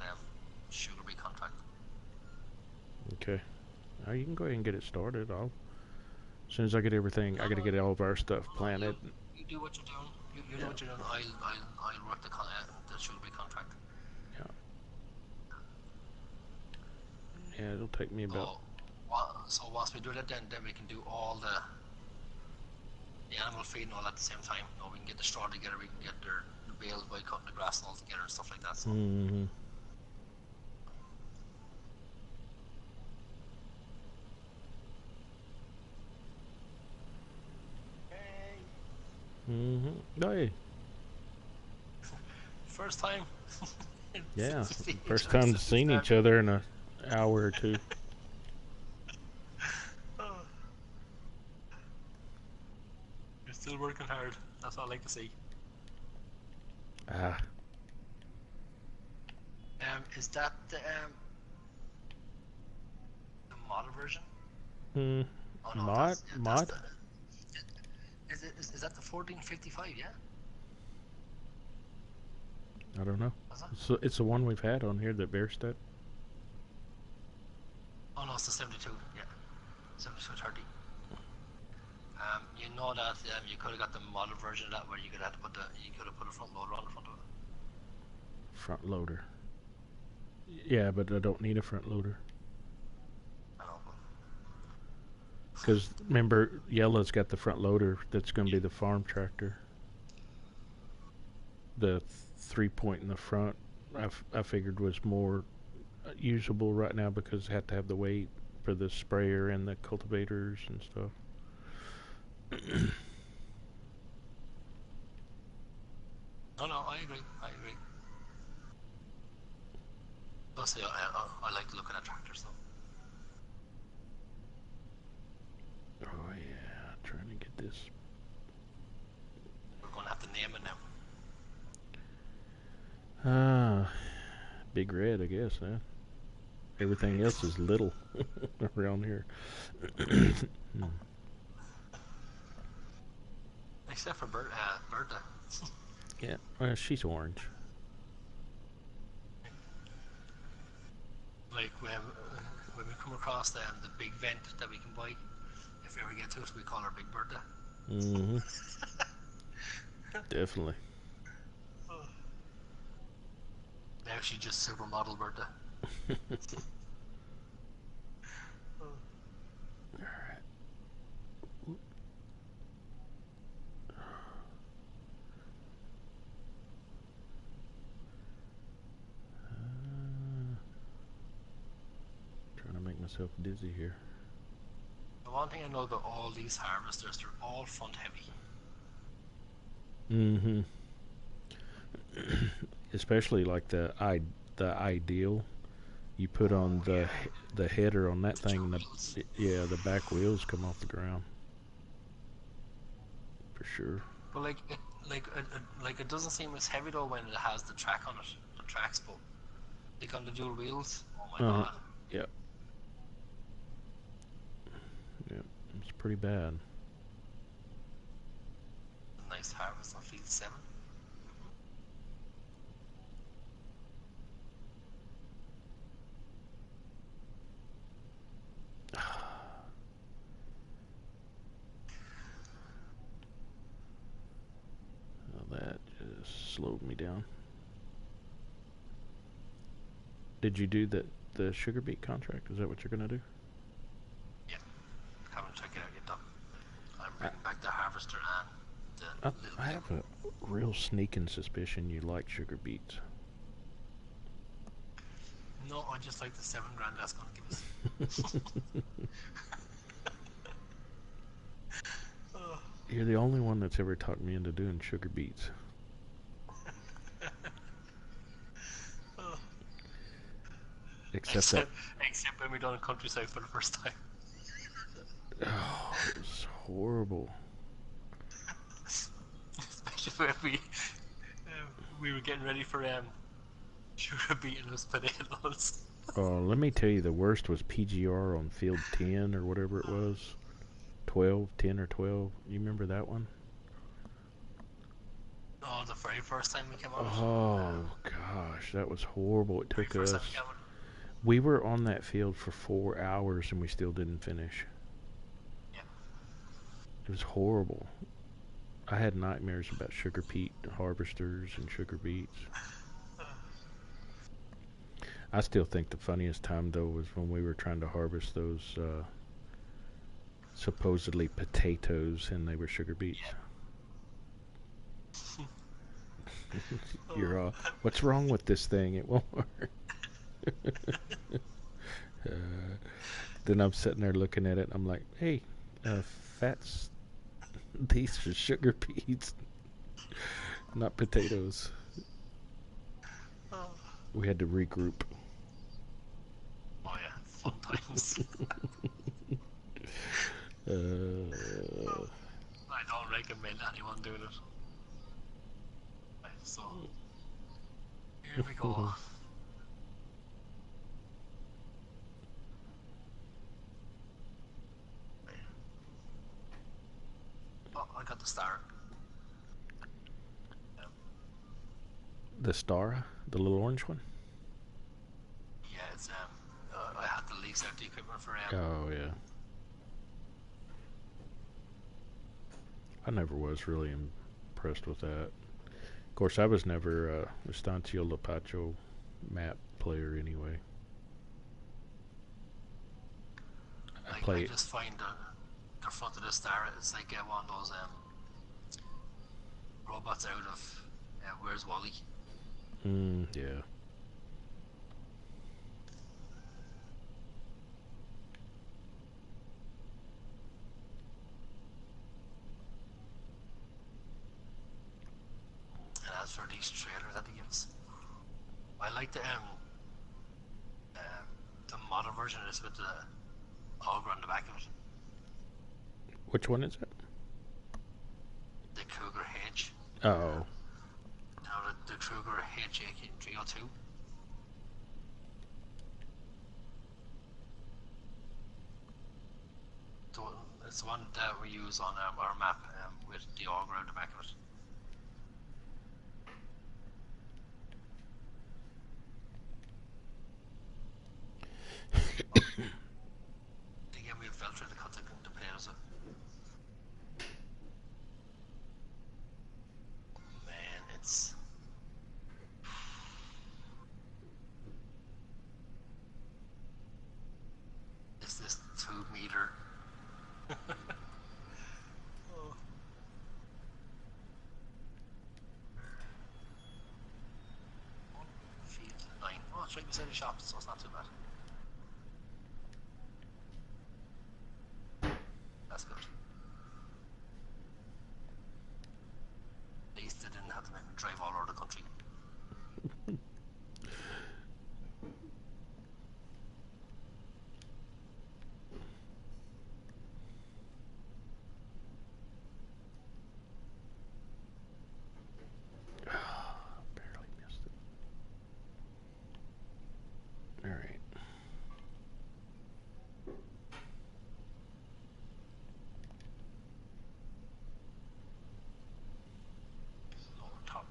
sugar beet contract. Okay. You can go ahead and get it started. As soon as I get everything, I got to get all of our stuff planted. You do what you're doing. You do what you're doing. I'll work the sugar beet contract. Yeah, it'll take me about. So once we do that, then we can do all the animal feed and all at the same time. You know, we can get the straw together. We can get the bales by cutting the grass and all together and stuff like that. So. Mm-hmm. Mm-hmm. Hey. First time. Yeah, first time seeing each other in an hour or two. Still working hard. That's what I like to see. Ah. Is that the model version? Hmm. Oh no, Mod? that's Mod? is that the 1455? Yeah. I don't know. Is that? So it's the one we've had on here, the Bearstead. Oh no, it's the 72. Yeah, 7230. You know that you could have got the model version of that where you could have put a front loader on the front of it. Front loader. Yeah, but I don't need a front loader. I know. Because remember, Yellow's got the front loader that's going to be the farm tractor. The 3-point in the front, I figured was more usable right now because it had to have the weight for the sprayer and the cultivators and stuff. No, I agree. Plus, I like looking at tractors though. Oh yeah, trying to get this. We're going to have to name it now. Big Red, I guess, huh? Everything else is little around here. Except for Bertha. Yeah, well, she's orange. Like when we come across the big vent that we can buy, if we ever get to it, we call her Big Bertha. Mm-hmm. Definitely. Now she's just supermodel Bertha. Alright. Trying to make myself dizzy here. The one thing I know about all these harvesters, they're all front heavy. Mm-hmm. Especially like the Ideal, you put on the header on that thing. The back wheels come off the ground for sure. But like it doesn't seem as heavy though when it has the track on it, the tracks. But like on the dual wheels, oh my god. Yep. Yep. It's pretty bad. Nice harvest on field 7. That just slowed me down. Did you do the sugar beet contract? Is that what you're gonna do? Yeah, haven't checked it out yet though. I'm bringing back the harvester and the little. I have a real sneaking suspicion you like sugar beets. No, I just like the $7,000 that's gonna give us. You're the only one that's ever talked me into doing sugar beets. Except when we done a countryside for the first time. Oh, it was horrible. Especially when we were getting ready for sugar beet and those potatoes. Oh, let me tell you, the worst was PGR on field 10 or whatever it was. 10 or 12. You remember that one? Oh, the very first time we came out. Oh, gosh, that was horrible. It took us... We were on that field for 4 hours and we still didn't finish. Yeah. It was horrible. I had nightmares about sugar beet harvesters and sugar beets. I still think the funniest time, though, was when we were trying to harvest those supposedly potatoes and they were sugar beets. Yeah. You're all, what's wrong with this thing? It won't work. Then I'm sitting there looking at it and I'm like, hey, fats, these are sugar beets, not potatoes. We had to regroup. Oh yeah, fun times. I I don't recommend anyone doing it. Right, so here we go. Oh, I got the star. The star, the little orange one. Yeah, it's I had to lease out the equipment for Oh yeah. I never was really impressed with that. Of course, I was never a Estancia Lapacho map player anyway. I just find the front of the star, it's like one of those robots out of Where's Wally? Yeah. And as for these trailers that he gives, I like the modern version of this with the auger on the back of it. Which one is it? The Cougar H. Oh. No, the Cougar HA302. It's the one that we use on our map with the auger on the back of it. They gave me a filter to cut the potatoes. Man, it's... Is this 2 meter? Oh. 1 feet 9. Oh, it's right beside the shop, so it's not too bad. That's good. At least they didn't have to make me drive all over the country. Barely missed it. All right. Lower topper.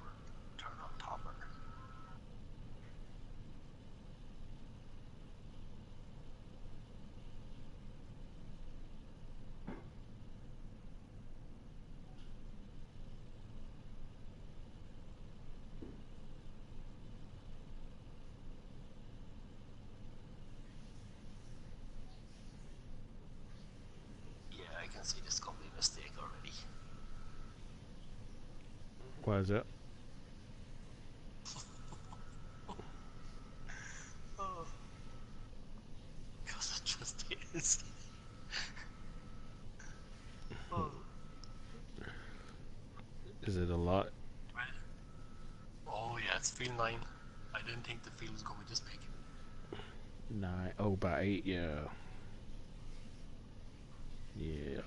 Turn on topper. Yeah, I can see this could be a mistake already. Why is that? Oh. Because it just is. Oh. Is it a lot? Oh yeah, it's field 9. I didn't think the field was going to be this big. 9. Oh, by 8. Yeah. Yeah.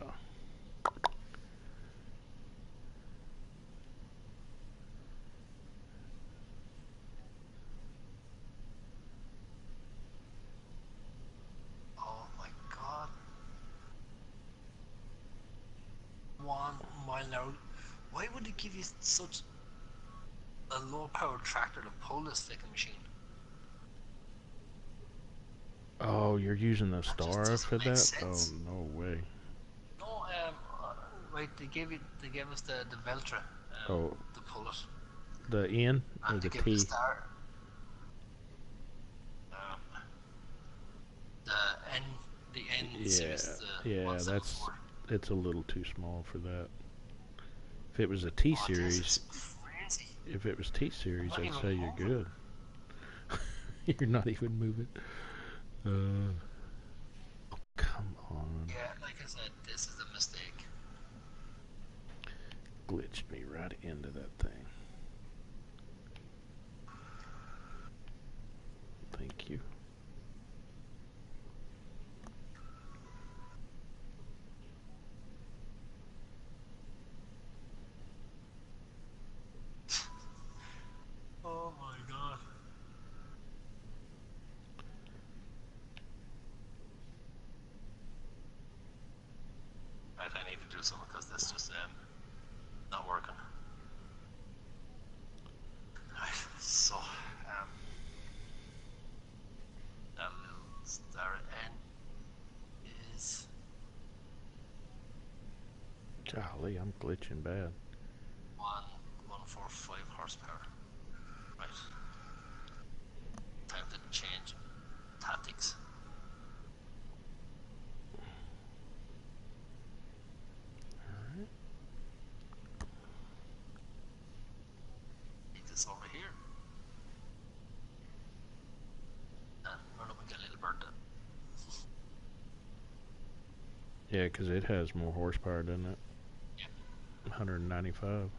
Oh my god. 1 mile an hour. Why would it give you such a low powered tractor to pull this fucking machine? Oh, you're using the That just star doesn't for make that? sense. Oh, no way. No, right, they gave us the Veltra Oh, to pull it. the N or And the they gave the T? star. Um, the N, the N Yeah, series, the yeah, 174. it's a little too small for that. If it was a T Oh, this series, is crazy. if it was T series, Not I'd even say you're moving. good. You're not even moving. Oh, come on. Yeah, like I said, this is a mistake. Glitched me right into that thing. Thank you. to do something because this just not working. Right, so that little star N is Golly, I'm glitching bad. 145 horsepower. Right. Time to change tactics. Alright. Take this over here. And run up and get a little bird then. Yeah, because it has more horsepower, doesn't it? Yeah. 195.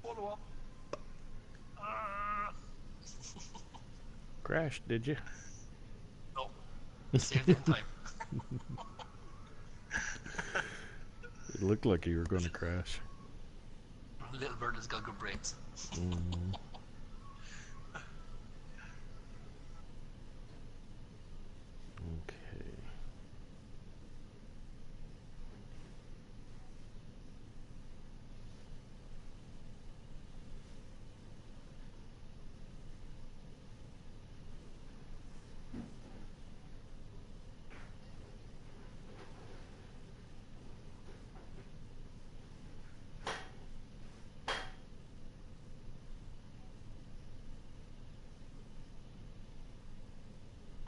Follow up. Crashed, did you? No. Saved it in time. It looked like you were going to crash. Little bird has got good brakes. Mm. Okay.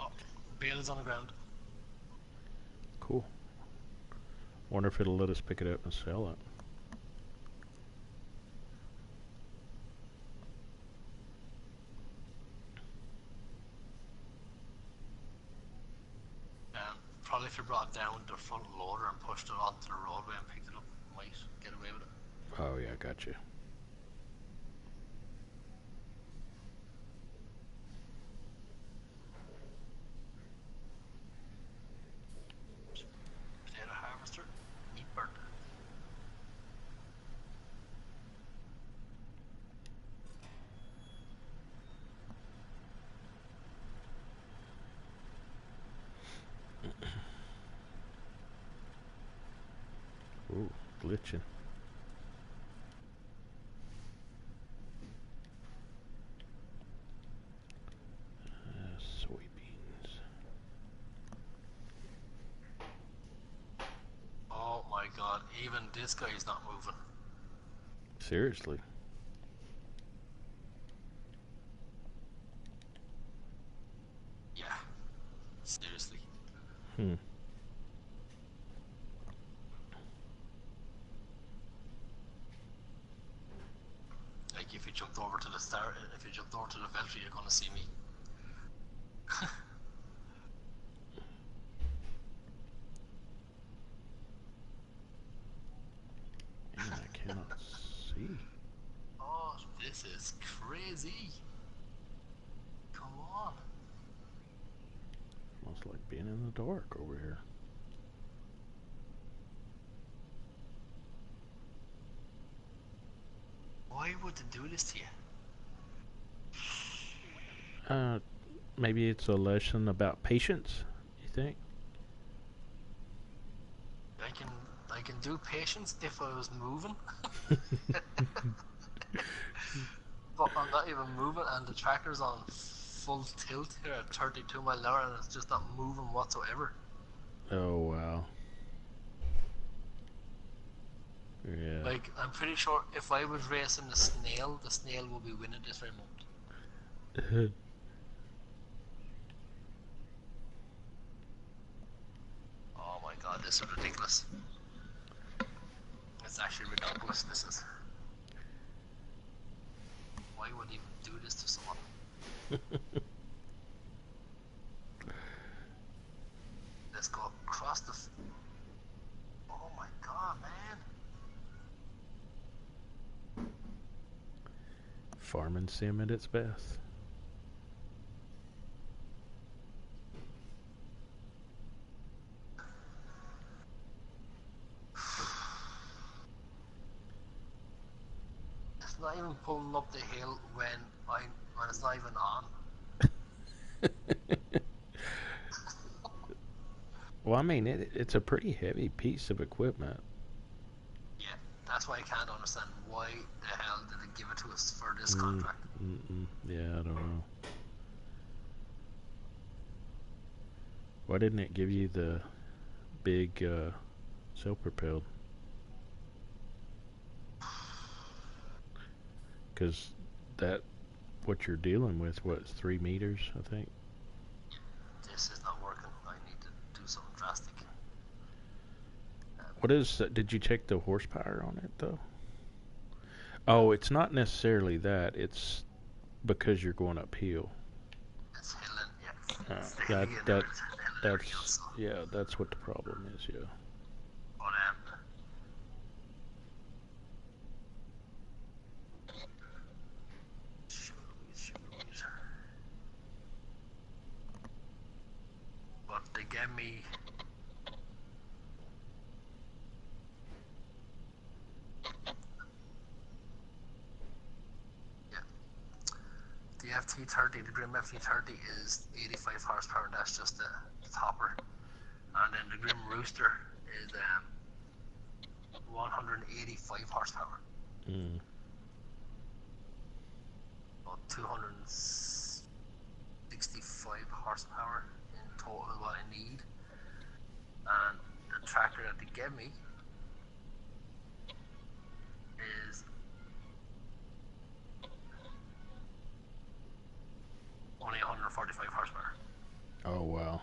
Oh, bale is on the ground. Cool. Wonder if it'll let us pick it up and sell it. Probably if you brought down the front loader and pushed it onto the roadway and picked it up, you might get away with it. Oh, yeah, gotcha. Potato harvester, meat bird. Ooh, glitching. Soybeans. Oh my god, even this guy is not moving. Seriously. Yeah, seriously. Hmm. Like if you jumped over to the star, if you jumped over to the Veltri, you're gonna see me. Man, I cannot see. Oh, this is crazy. Come on. Almost like being in the dark over here. Why would they do this to you? Maybe it's a lesson about patience, you think? I can do patience if I was moving. But I'm not even moving and the tractor's on full tilt here at 32 mile an hour and it's just not moving whatsoever. Oh, wow. Yeah. Like, I'm pretty sure if I was racing the snail will be winning this very moment. Oh my god, this is ridiculous. It's actually ridiculous, this is. Why would he even do this to someone? Let's go across the... Oh my god, man. Farming sim at its best. not even pulling up the hill when it's not even on. Well, I mean, it's a pretty heavy piece of equipment. Yeah, that's why I can't understand why the hell did they give it to us for this contract. Yeah, I don't know. Why didn't it give you the big self-propelled? Because that what you're dealing with, what's 3 meters, I think. This is not working. I need to do something drastic. What is? Did you check the horsepower on it though? Oh, it's not necessarily that. It's because you're going uphill. It's hilling, yeah. It's the That hilly and that everything else. that's So. yeah. That's what the problem is. Yeah. But but they gave me. The FT30, the Grim FT30 is 85 horsepower, and that's just the topper. And then the Grim Rooster is 185 horsepower. About 265 horsepower in total is what I need. And the tractor that they gave me is only 145 horsepower. Oh wow.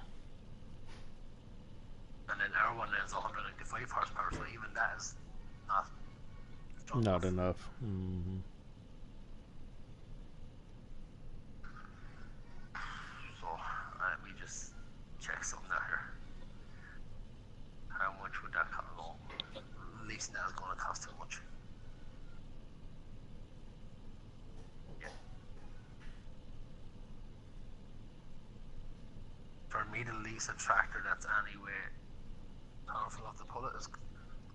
And then our one is 195 horsepower, so even that is not strong Not enough. So let me just check something out here. How much would that cost? Oh, leasing that is going to cost too much. Yeah. For me to lease a tractor that's anyway powerful enough to pull it,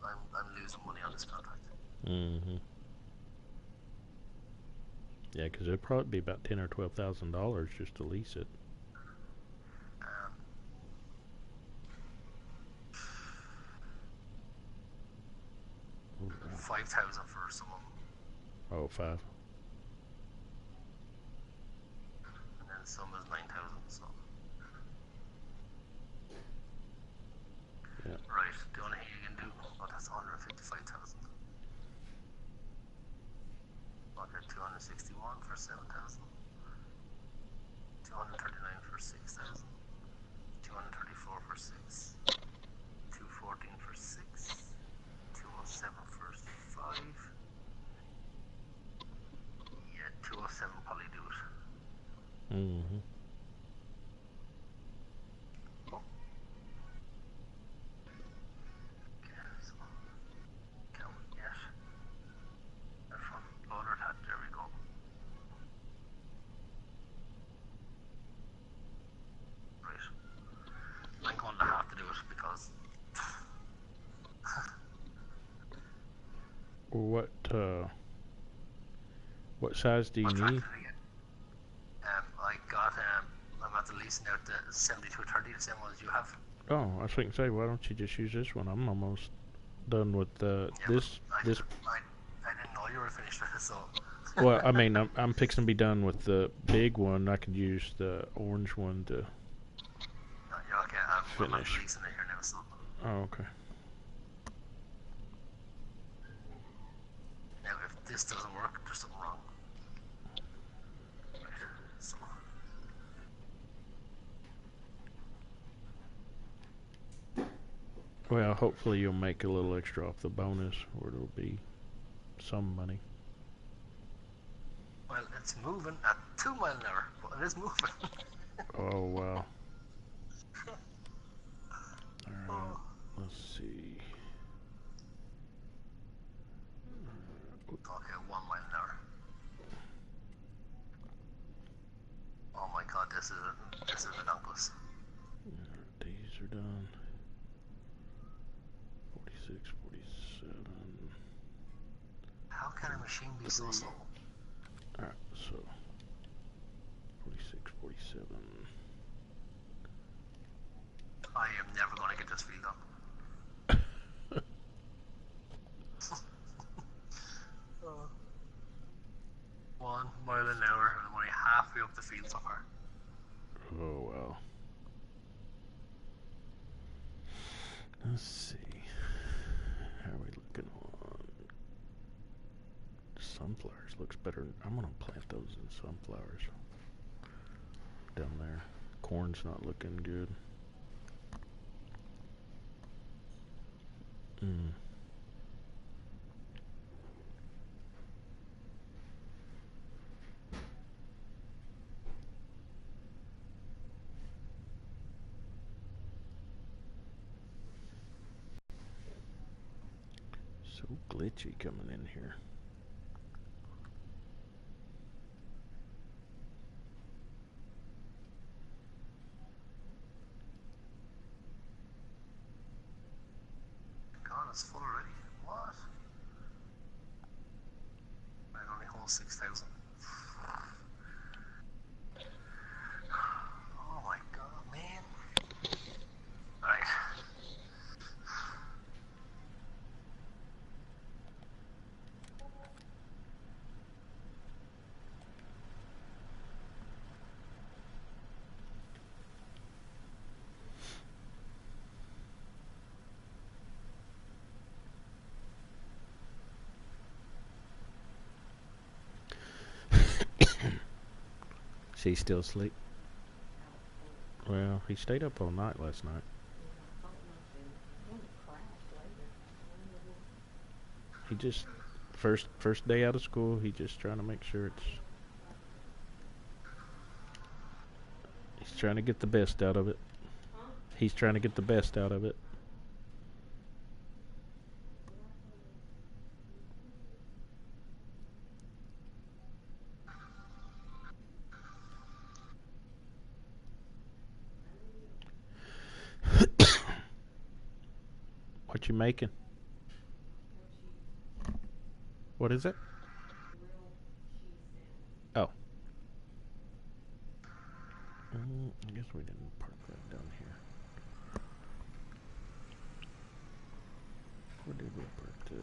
I'm losing money on this contract. Yeah, because it'd probably be about $10,000 or $12,000 just to lease it. 5,000 for some of them. Oh, 5. And then some is 9,000. So. Yeah. Right. The only thing you can do. Oh, that's 155,000. Okay, 261 for 7,000. 239 for 6,000. 234 for 6. 214 for 6. 207 for 5. Yeah, 207 probably do it. Oh. Okay, so can we get a front loader hat? There we go. Right. I'm going to have to do it because What size do you need? I got I'm at the leasing out the 7230, the same one as you have. Oh, I was thinking, say, why don't you just use this one? I'm almost done with this. I didn't know you were finished with it, so. Well, I mean, I'm fixing to be done with the big one. I could use the orange one to No, you're okay. I'm at the leasing it here now, so. Oh, okay. Now, if this doesn't work, there's something wrong. Right, so. Well, hopefully you'll make a little extra off the bonus, or it'll be some money. Well, it's moving at 2 miles an hour, but it is moving. Oh, wow. Alright, let's see. Okay, 1 mile an hour. Oh my god, this is ridiculous. These are done. 46, 47. How can a machine be So slow. Alright, so 46, 47. I am never going to get this field up. 1 mile an hour, and I'm only halfway up the field so far. Oh, wow. Let's see. How are we looking on sunflowers? Looks better. I'm going to plant those in sunflowers down there. Corn's not looking good. So glitchy coming in here. God, it's full already. What? I only hold 6,000. Oh my god, man. Alright. She's still asleep? Well, he stayed up all night last night. He just first day out of school, he just trying to make sure he's trying to get the best out of it. He's trying to get the best out of it. What you making? What is it? Oh. I guess we didn't park that down here. Where did we park this?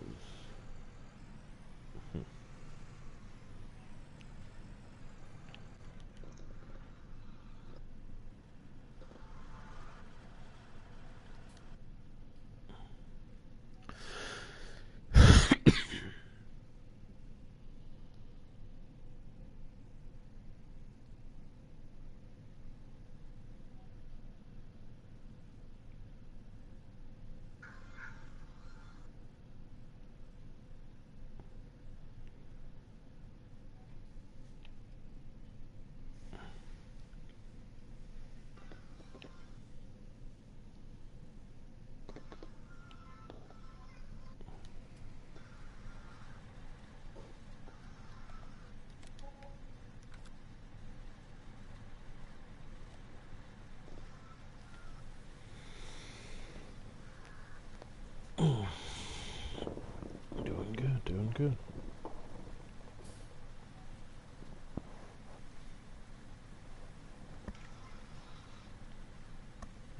Doing good.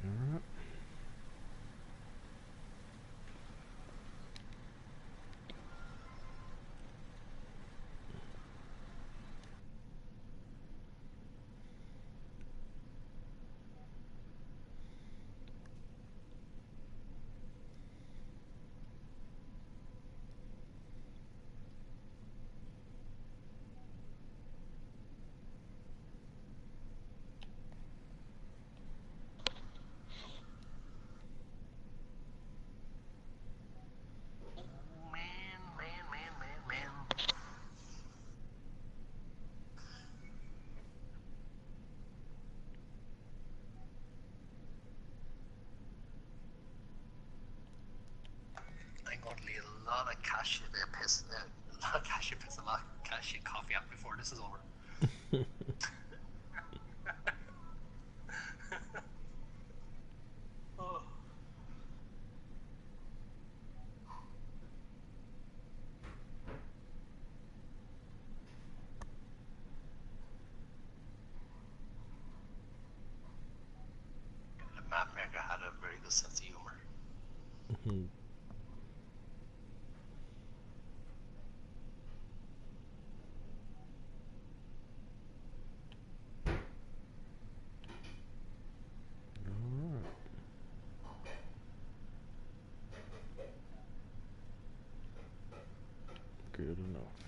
Alright. Man. I'm going to need a lot of cashew piss, a lot of cashew piss, a lot of cashew coffee up before this is over. Oh. a sense of humor. Mm-hmm. Good enough.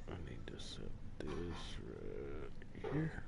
I need to set this right here.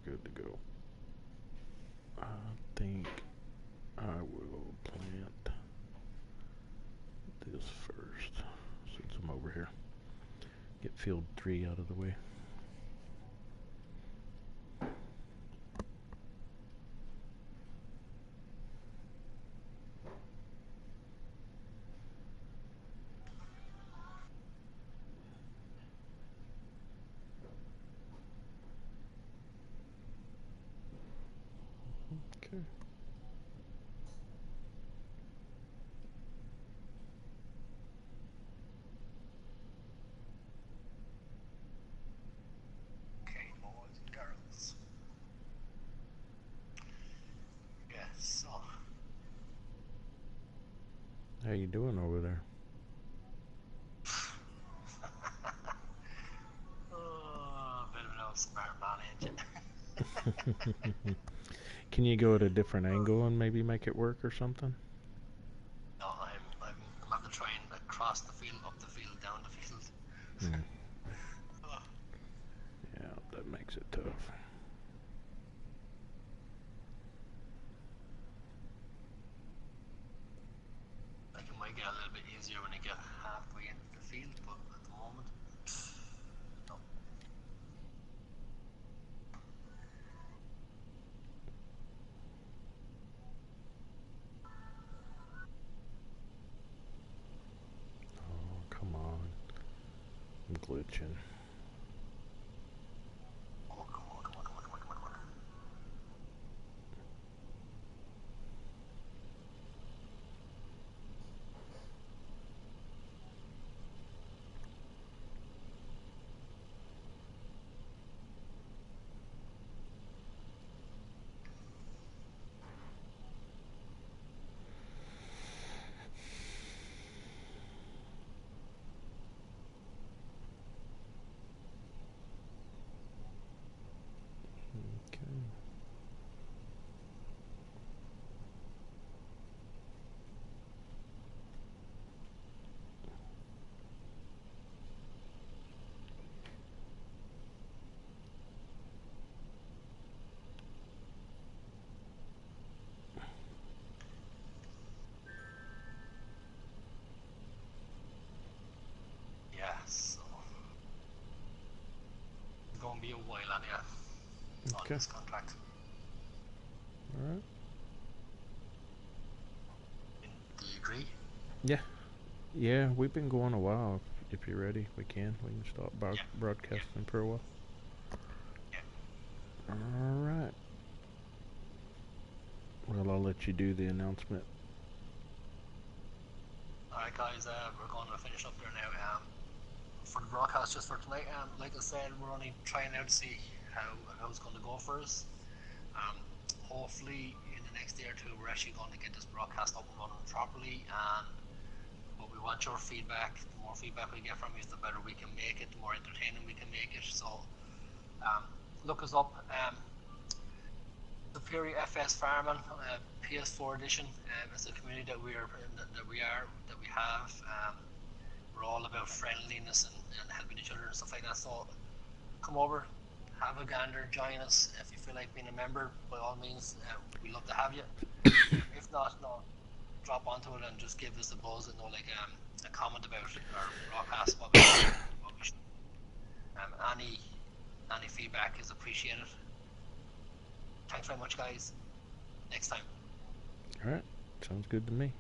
Good to go. I think I will plant this first since I'm over here. Get field 3 out of the way. Okay. Okay, boys and girls. Yeah, so. How you doing over there? Oh, a bit of an old smart man, ain't you? Can you go at a different angle and maybe make it work or something? No, I'm having to try and across the field, up the field, down the field. Hmm. Yeah, that makes it tough. Like it might get a little bit easier when you get halfway into the field, but at the moment, no. Oh, come on. I'm glitching. Oh, come on, come on, come on, come on, come on, come on. Okay. Yeah, so it's gonna be a while anyhow on Okay. this contract. All right. Do you agree? Yeah. Yeah, we've been going a while. If you're ready, we can. We can stop Yeah. broadcasting for a while. Yeah. All right. Well, I'll let you do the announcement. Alright guys, we're going to finish up there now. For the broadcast just for tonight, like I said, we're only trying out to see how it's going to go for us. Hopefully in the next day or two we're actually going to get this broadcast up and running properly, but we want your feedback. The more feedback we get from you, the better we can make it, the more entertaining we can make it. So look us up. Superior FS Farming, PS4 edition. It's a community that we have. We're all about friendliness and helping each other and stuff like that. So come over, have a gander, join us. If you feel like being a member, by all means, we'd love to have you. If not, no, drop onto it and just give us a buzz and a comment about our broadcast, what we should any feedback is appreciated. Thanks very much, guys. Next time. All right. Sounds good to me.